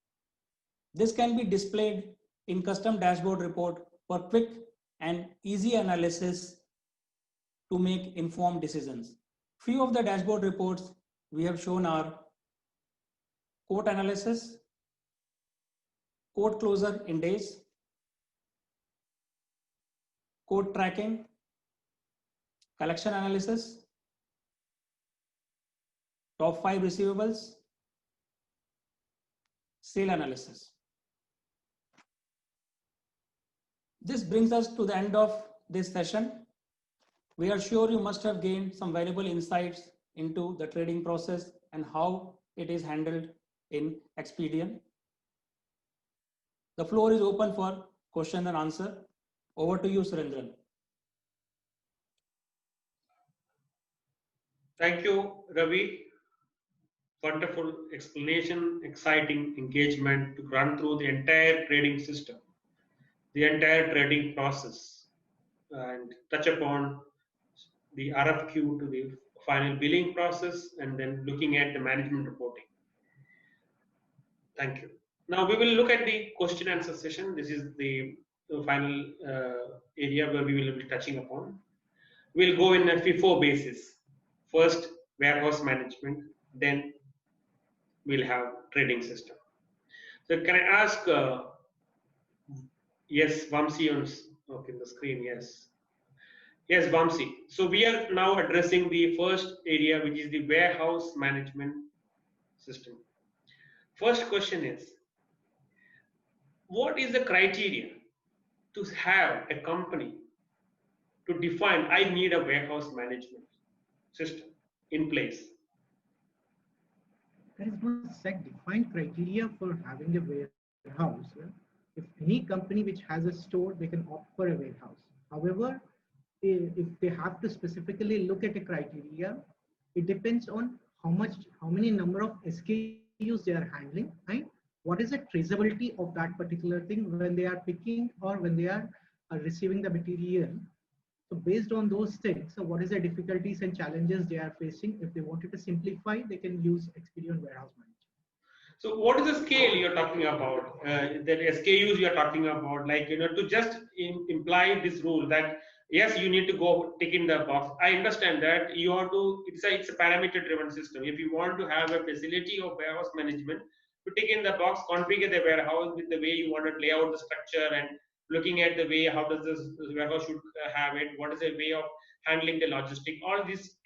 This can be displayed in custom dashboard report for quick and easy analysis to make informed decisions. Few of the dashboard reports we have shown are quote analysis, quote closure in days, quote tracking, collection analysis, top 5 receivables, sale analysis. This brings us to the end of this session. We are sure you must have gained some valuable insights into the trading process and how it is handled in Xpedeon. The floor is open for question and answer. Over to you, Surendran. Thank you, Ravi. Wonderful explanation, exciting engagement to run through the entire trading system, the entire trading process, and touch upon the RFQ to the final billing process, and then looking at the management reporting. Thank you. Now we will look at the question answer session. This is the final area where we will be touching upon. We'll go in a FIFO basis. First, warehouse management, then we'll have trading system. So can I ask, yes, Vamsi on okay, the screen, yes. Yes, Vamsi. So we are now addressing the first area, which is the warehouse management system. First question is, what is the criteria to have a company to define I need a warehouse management system in place? There is no set defined criteria for having a warehouse. If any company which has a store, they can opt for a warehouse. However, if they have to specifically look at a criteria, it depends on how many number of SKUs they are handling and what is the traceability of that particular thing when they are picking or when they are receiving the material. So based on those things, so what is the difficulties and challenges they are facing? If they wanted to simplify, they can use Xpedeon Warehouse Management. So what is the scale you're talking about? The SKUs you're talking about, like, to just imply this rule that yes, you need to go tick in the box. I understand that you have to, it's a parameter driven system. If you want to have a facility of warehouse management, to tick in the box, configure the warehouse with the way you want to lay out the structure and looking at the way how does this warehouse should have it, what is the way of handling the logistic, all this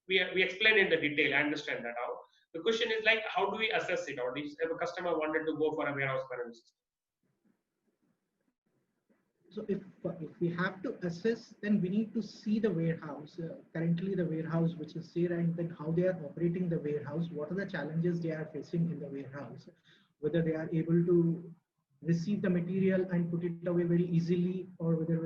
we explain in the detail. I understand that how. The question is like, how do we assess it? Or if a customer wanted to go for a warehouse management system? So if we have to assess, then we need to see the warehouse, currently the warehouse which is there, and then how they are operating the warehouse, what are the challenges they are facing in the warehouse, whether they are able to receive the material and put it away very easily, or whether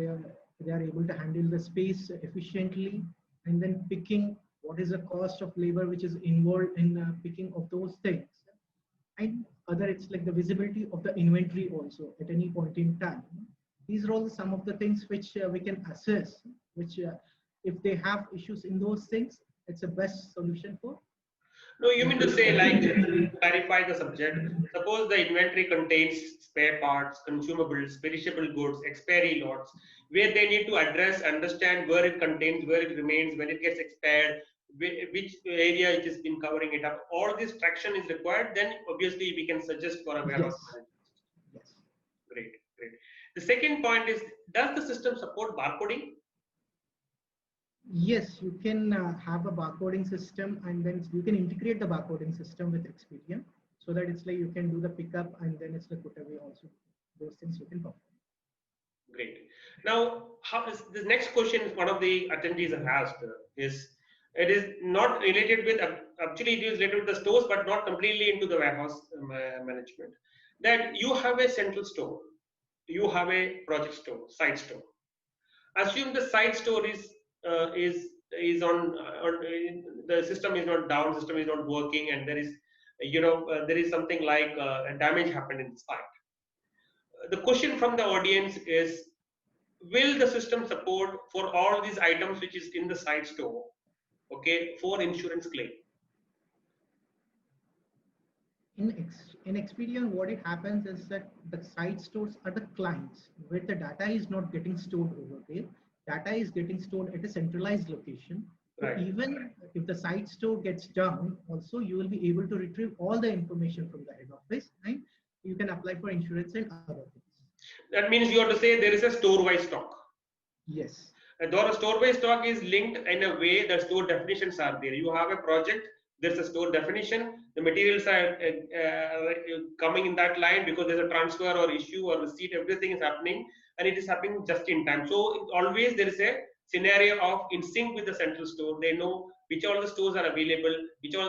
they are able to handle the space efficiently, and then picking, what is the cost of labor which is involved in picking of those things, and other, it's like the visibility of the inventory also at any point in time. These are all some of the things which we can assess, which if they have issues in those things, it's the best solution for. No, you mean to say, like, clarify the subject. Suppose the inventory contains spare parts, consumables, perishable goods, expiry lots, where they need to address, understand where it contains, where it remains, when it gets expired, which area it has been covering it up. All this traction is required. Then obviously we can suggest for a warehouse management. Yes. Great, great. The second point is, does the system support barcoding? Yes, you can have a barcoding system, and then you can integrate the barcoding system with Xpedeon, so that it's like you can do the pickup and then it's the put away also. Those things you can perform. Great. Now, how is the next question? One of the attendees have asked is, it is not related with, actually it is related with the stores, but not completely into the warehouse management. That you have a central store, you have a project store, site store. Assume the site store is on, the system is not down, system is not working, and there is, there is something like a damage happened in the site. The question from the audience is, will the system support for all these items which is in the site store, okay, for insurance claim? In Xpedeon, what it happens is that the site stores are the clients where the data is not getting stored over there. Data is getting stored at a centralized location. So Right. even if the site store gets down, also you will be able to retrieve all the information from the head office, and you can apply for insurance and other things. That means you have to say there is a store-wise stock. Yes. Though a store-wise stock is linked in a way that store definitions are there. You have a project, there's a store definition, the materials are coming in that line because there's a transfer or issue or receipt, everything is happening, and it is happening just in time. So always there is a scenario of in sync with the central store. They know which all the stores are available,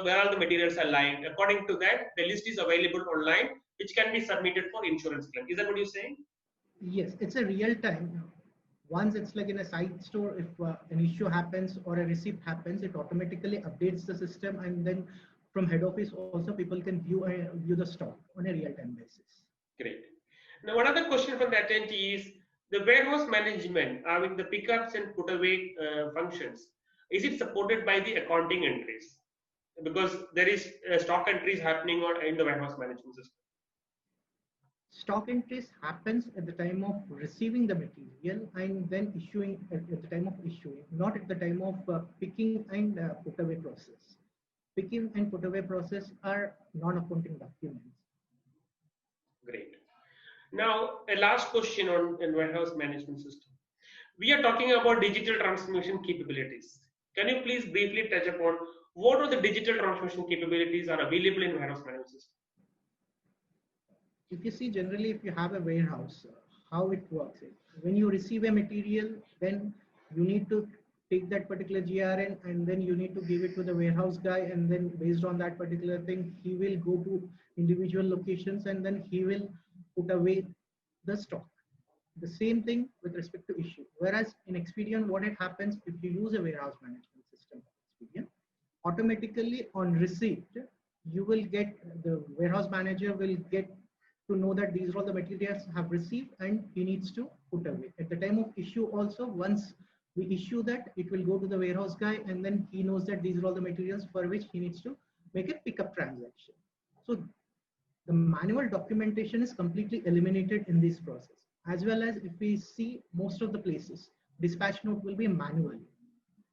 where all the materials are lying. According to that, the list is available online, which can be submitted for insurance claim. Is that what you're saying? Yes, it's a real time. Once it's like in a site store, if an issue happens or a receipt happens, it automatically updates the system, and then from head office also people can view the stock on a real-time basis. Great. Now, one other question from the attendee is the warehouse management, with the pickups and put away functions. Is it supported by the accounting entries? Because there is stock entries happening in the warehouse management system. Stock entries happens at the time of receiving the material and then issuing at the time of issuing, not at the time of picking and put away process. Picking and put away process are non-accounting documents. Great. Now, a last question on warehouse management system. We are talking about digital transformation capabilities. Can you please briefly touch upon what are the digital transformation capabilities are available in warehouse management system? If you see generally, if you have a warehouse, how it works is when you receive a material, then you need to take that particular GRN and then you need to give it to the warehouse guy, and then based on that particular thing, he will go to individual locations and then he will put away the stock. The same thing with respect to issue. Whereas in Xpedeon, what it happens if you use a warehouse management system, Xpedeon, automatically on receipt, you will get, the warehouse manager will get to know that these are all the materials have received and he needs to put away. At the time of issue also, once we issue that, it will go to the warehouse guy and then he knows that these are all the materials for which he needs to make a pickup transaction. So the manual documentation is completely eliminated in this process. As well as if we see most of the places, dispatch note will be manual.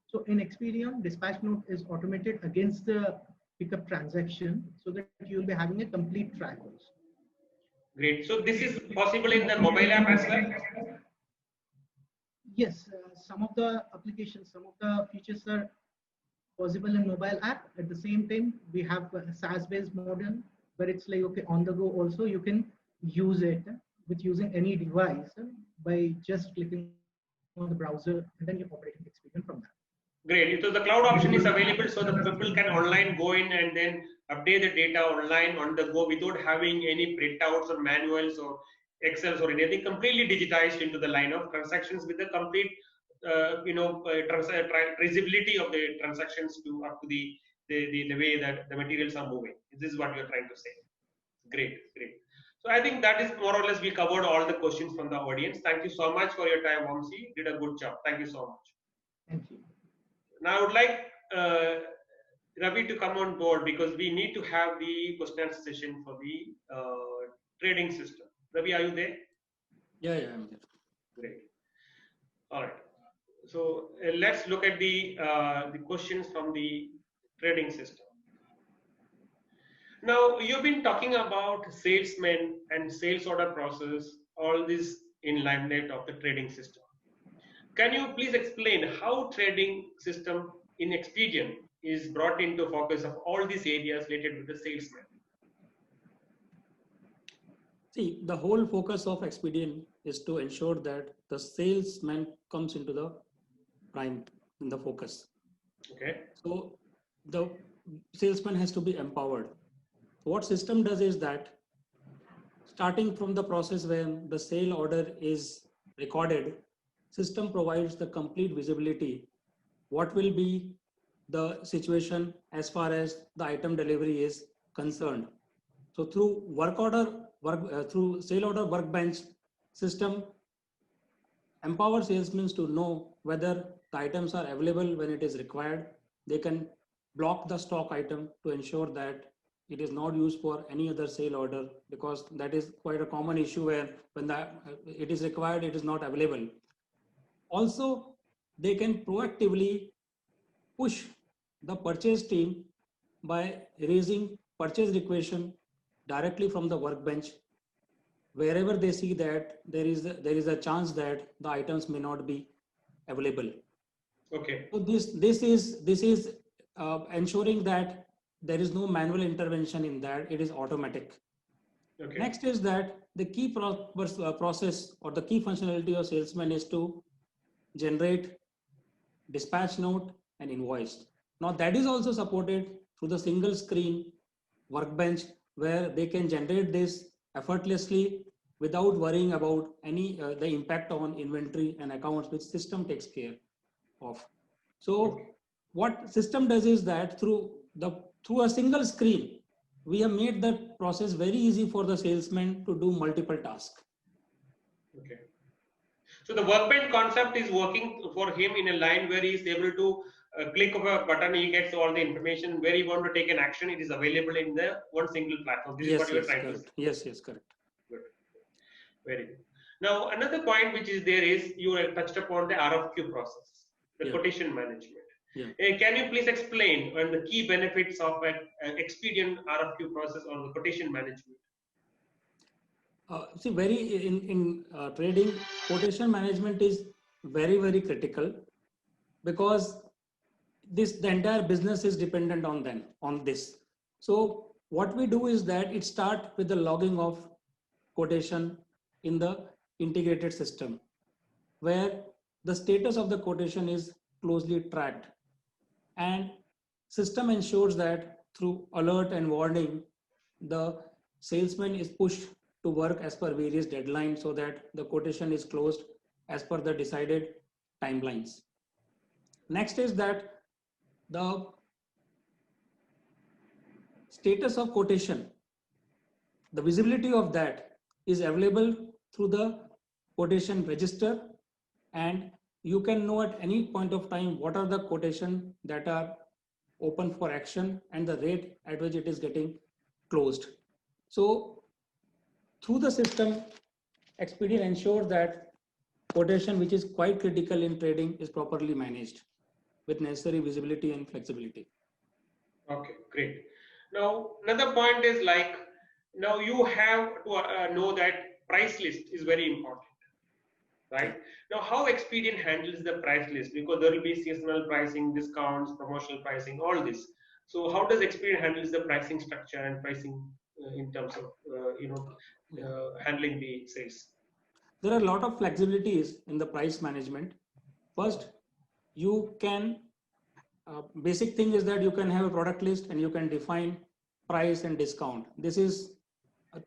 So in Xpedeon, dispatch note is automated against the pickup transaction so that you will be having a complete track also. Great. So this is possible in the mobile app as well? Yes, some of the applications, some of the features are possible in mobile app. At the same time, we have a SaaS-based model where it's like, okay, on the go also, you can use it with using any device by just clicking on the browser and then you're operating Xpedeon from that. Great. So the cloud option is available so the people can online go in and then update the data online on the go without having any printouts or manuals or Excels or anything, completely digitized into the line of transactions with the complete traceability of the transactions to up to the way that the materials are moving. This is what you're trying to say. Great, great. So I think that is more or less we covered all the questions from the audience. Thank you so much for your time, Vamsi. You did a good job. Thank you so much. Thank you. Now I would like Ravi to come on board because we need to have the question and answer session for the trading system. Ravi, are you there? Yeah, I'm there. Great. All right. So let's look at the questions from the trading system. Now you've been talking about salesmen and sales order process, all this in limelight of the trading system. Can you please explain how trading system in Xpedeon is brought into focus of all these areas related with the salesman? See, the whole focus of Xpedeon is to ensure that the salesman comes into the prime, in the focus. Okay. So the salesman has to be empowered. What system does is that starting from the process when the sale order is recorded, system provides the complete visibility. What will be the situation as far as the item delivery is concerned. So through through sale order workbench, system empowers salesmen to know whether the items are available when it is required. They can block the stock item to ensure that it is not used for any other sale order, because that is quite a common issue where when it is required, it is not available. Also, they can proactively push the purchase team by raising purchase requisition directly from the workbench wherever they see that there is a chance that the items may not be available. Okay. So this is ensuring that there is no manual intervention in that, it is automatic. Okay. Next is that the key process or the key functionality of salesman is to generate dispatch note and invoice. Now that is also supported through the single screen workbench where they can generate this effortlessly without worrying about any the impact on inventory and accounts, which system takes care of. So what system does is that through a single screen, we have made the process very easy for the salesman to do multiple tasks. Okay. So the workbench concept is working for him in a line where he is able to click of a button, he gets all the information. Where he want to take an action, it is available in the one single platform. This is what you are trying to say. Yes, correct. Good. Very good. Now, another point which is there is you have touched upon the RFQ process, the quotation management. Can you please explain on the key benefits of an Xpedeon RFQ process on the quotation management? See, in trading, quotation management is very critical, because the entire business is dependent on this. So what we do is that it starts with the logging of quotation in the integrated system, where the status of the quotation is closely tracked, and system ensures that through alert and warning, the salesman is pushed to work as per various deadlines so that the quotation is closed as per the decided timelines. Next is that the status of quotation, the visibility of that is available through the quotation register, and you can know at any point of time what are the quotation that are open for action and the rate at which it is getting closed. So through the system, Xpedeon ensures that quotation, which is quite critical in trading, is properly managed with necessary visibility and flexibility. Okay, great. Now, another point is like, now you have to know that price list is very important, right? Now, how Xpedeon handles the price list, because there will be seasonal pricing, discounts, promotional pricing, all this. So, how does Xpedeon handles the pricing structure and pricing in terms of handling the sales? There are a lot of flexibilities in the price management. First, you can basic thing is that you can have a product list and you can define price and discount. This is a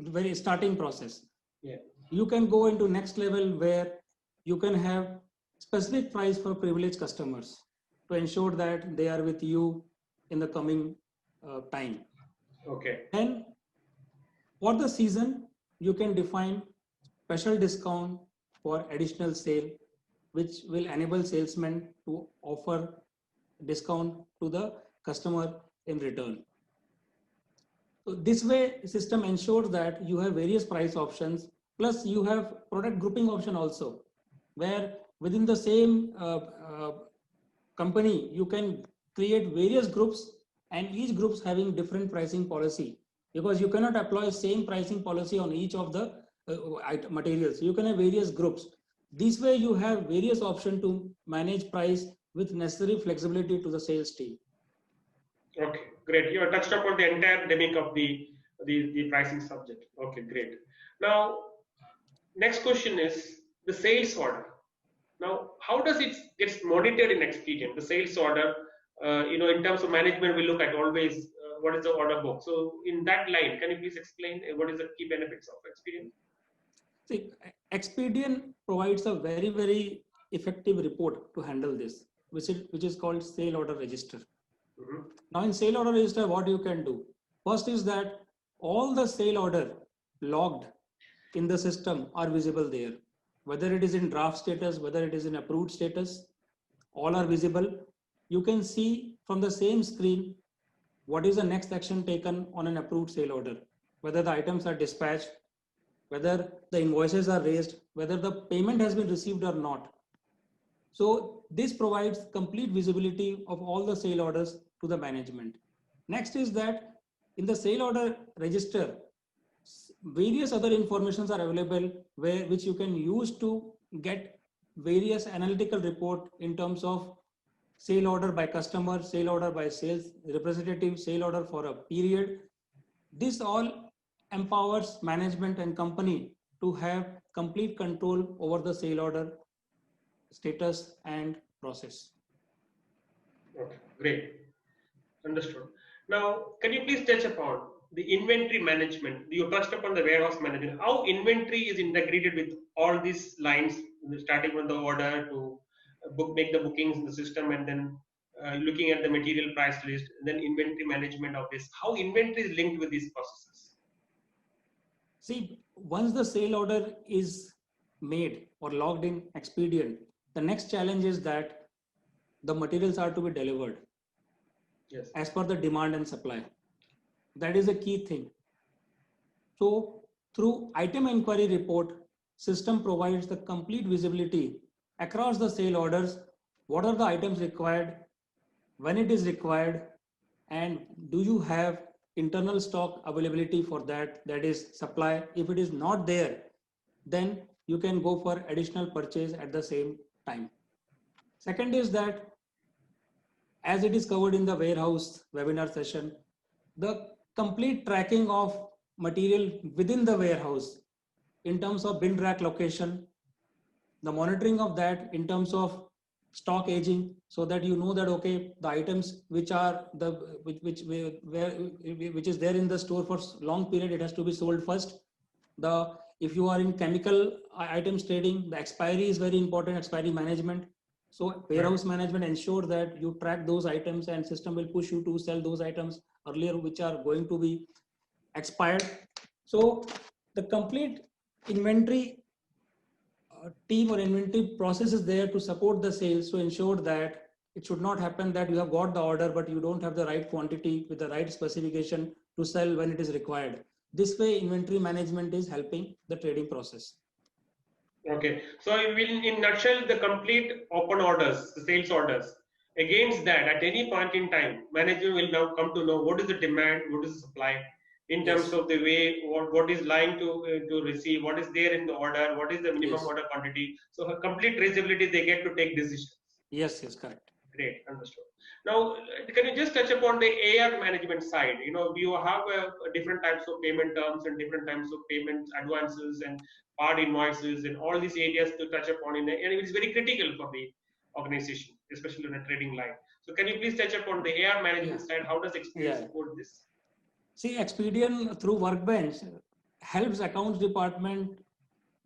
very starting process. You can go into next level where you can have specific price for privileged customers to ensure that they are with you in the coming time. Okay. Then for the season, you can define special discount for additional sale, which will enable salesmen to offer discount to the customer in return. So this way, system ensures that you have various price options, plus you have product grouping option also, where within the same company, you can create various groups, and each groups having different pricing policy, because you cannot apply same pricing policy on each of the materials. You can have various groups. This way you have various options to manage price with necessary flexibility to the sales team. Okay, great. You have touched upon the entire dynamic of the pricing subject. Okay, great. Now, next question is the sales order. Now, how does it get monitored in Xpedeon? The sales order, in terms of management, we look at always what is the order book. So, in that line, can you please explain what is the key benefits of Xpedeon? See, Xpedeon provides a very effective report to handle this, which is called sale order register. Now in sale order register, what you can do? First is that all the sale order logged in the system are visible there. Whether it is in draft status, whether it is in approved status, all are visible. You can see from the same screen what is the next action taken on an approved sale order, whether the items are dispatched, whether the invoices are raised, whether the payment has been received or not. So this provides complete visibility of all the sale orders to the management. Next is that in the sale order register, various other informations are available which you can use to get various analytical report in terms of sale order by customer, sale order by sales representative, sale order for a period. This all empowers management and company to have complete control over the sale order status and process. Okay, great. Understood. Now, can you please touch upon the inventory management. You touched upon the warehouse management. How inventory is integrated with all these lines, starting from the order to make the bookings in the system, and then looking at the material price list, and then inventory management of this. How inventory is linked with these processes? See, once the sale order is made or logged in Xpedeon, the next challenge is that the materials are to be delivered as per the demand and supply. That is a key thing. So through item inquiry report, system provides the complete visibility across the sale orders. What are the items required, when it is required, and do you have internal stock availability for that, that is supply. If it is not there, then you can go for additional purchase at the same time. Second is that, as it is covered in the warehouse webinar session, the complete tracking of material within the warehouse in terms of bin rack location, the monitoring of that in terms of stock aging, so that you know that okay, the items which are the which is there in the store for long period, it has to be sold first. If you are in chemical items trading, the expiry is very important, expiry management. So warehouse management ensure that you track those items, and system will push you to sell those items earlier which are going to be expired. So the complete inventory team or inventory process is there to support the sales, to ensure that it should not happen that you have got the order but you don't have the right quantity with the right specification to sell when it is required. This way inventory management is helping the trading process. Okay, so in nutshell, the complete open orders, the sales orders. Against that, at any point in time, manager will now come to know what is the demand, what is the supply, in terms of the way what is lying to receive, what is there in the order, what is the minimum order quantity. So a complete traceability, they get to take decisions. Yes, correct. Great, understood. Now, can you just touch upon the AR management side? You know, you have different types of payment terms and different types of payment advances and part invoices and all these areas to touch upon, and it is very critical for the organization, especially in a trading line. So, can you please touch upon the AR management side? How does Expedeon support this? See, Expedeon through Workbench helps accounts department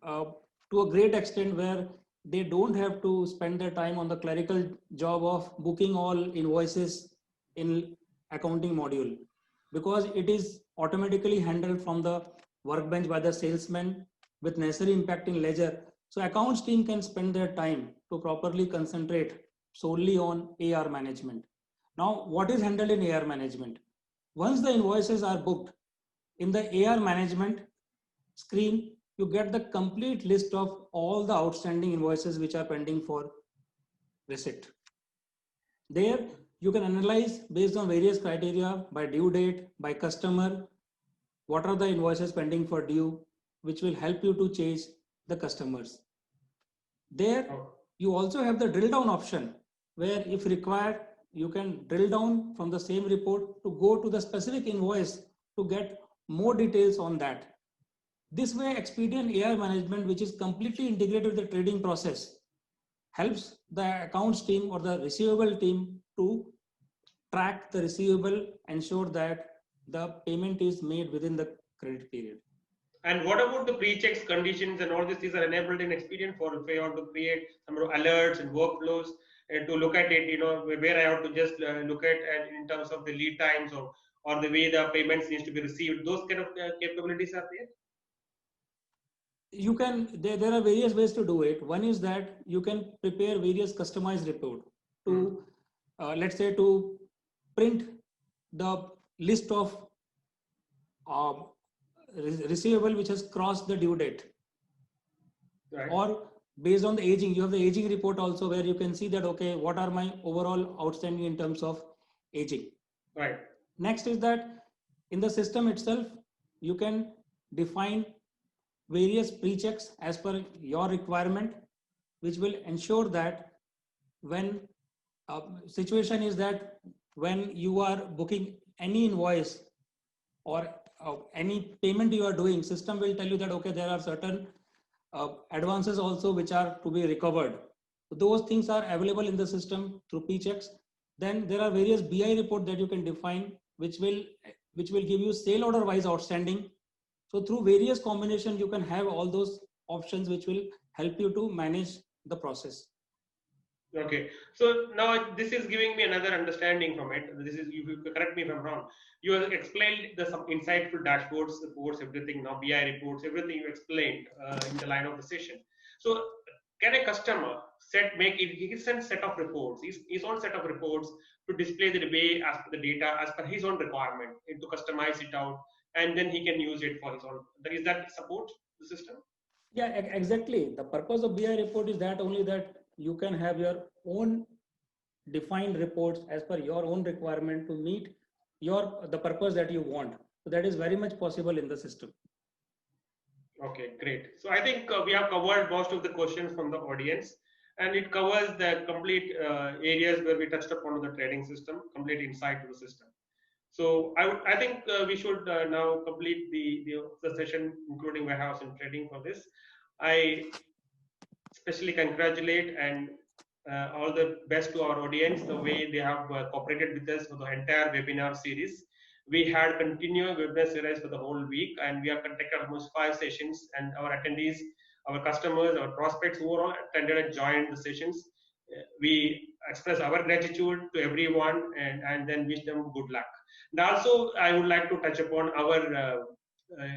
to a great extent, where they don't have to spend their time on the clerical job of booking all invoices in accounting module, because it is automatically handled from the Workbench by the salesman with necessary impact in ledger. So accounts team can spend their time to properly concentrate solely on AR management. Now, what is handled in AR management? Once the invoices are booked, in the AR management screen, you get the complete list of all the outstanding invoices which are pending for receipt. There, you can analyze based on various criteria, by due date, by customer, what are the invoices pending for due, which will help you to chase the customers. There, you also have the drill down option, where if required, you can drill down from the same report to go to the specific invoice to get more details on that. This way, Expedeon AR management, which is completely integrated with the trading process, helps the accounts team or the receivable team to track the receivable, ensure that the payment is made within the credit period. And what about the pre-checks, conditions, and all these are enabled in Expedeon for if I want to create some alerts and workflows and to look at it, you know, where I have to just look at in terms of the lead times or the way the payments needs to be received. Those kind of capabilities are there. You can, there are various ways to do it. One is that you can prepare various customized report to, let's say, to print the list of receivable which has crossed the due date. Right. Or based on the aging, you have the aging report also, where you can see that, okay, what are my overall outstanding in terms of aging. Right. Next is that in the system itself, you can define various pre-checks as per your requirement, which will ensure that when situation is that when you are booking any invoice or any payment you are doing, system will tell you that, okay, there are certain advances also which are to be recovered. So those things are available in the system through pre-checks. Then there are various BI report that you can define, which will which will give you sale order wise outstanding. So through various combinations, you can have all those options which will help you to manage the process. Okay, so now this is giving me another understanding from it. This is, you correct me if I'm wrong. You have explained some insightful dashboards, reports, everything. Now BI reports, everything you explained in the line of the session. So can a customer make his own set of reports, his own set of reports to display the way as per the data, as per his own requirement, and to customize it out, and then he can use it for his own. Is that support the system? Yeah, exactly. The purpose of BI report is that only that you can have your own defined reports as per your own requirement to meet the purpose that you want. So that is very much possible in the system. Okay, great. So I think we have covered most of the questions from the audience, and it covers the complete areas where we touched upon the trading system, complete insight to the system. So I think we should now complete the session, including warehouse and trading for this. I especially congratulate and all the best to our audience, the way they have cooperated with us for the entire webinar series. We had continuous webinar series for the whole week, and we have conducted almost 5 sessions, and our attendees, our customers, our prospects who all attended and joined the sessions, we express our gratitude to everyone, and then wish them good luck. And also, I would like to touch upon our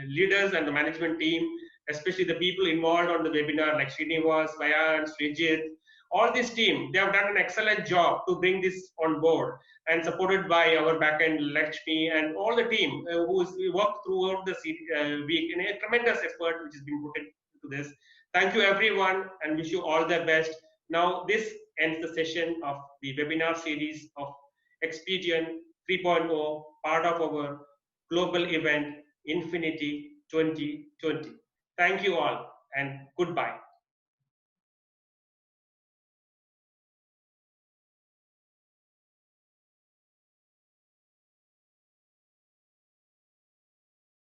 leaders and the management team, especially the people involved on the webinar like Srinivas, Vayan, Srijit. All this team, they have done an excellent job to bring this on board, and supported by our backend Lakshmi and all the team who's worked throughout the week, and a tremendous effort which has been put into this. Thank you everyone, and wish you all the best. Now this ends the session of the webinar series of Xpedeon 3.0, part of our global event Infinity 2020. Thank you all, and goodbye.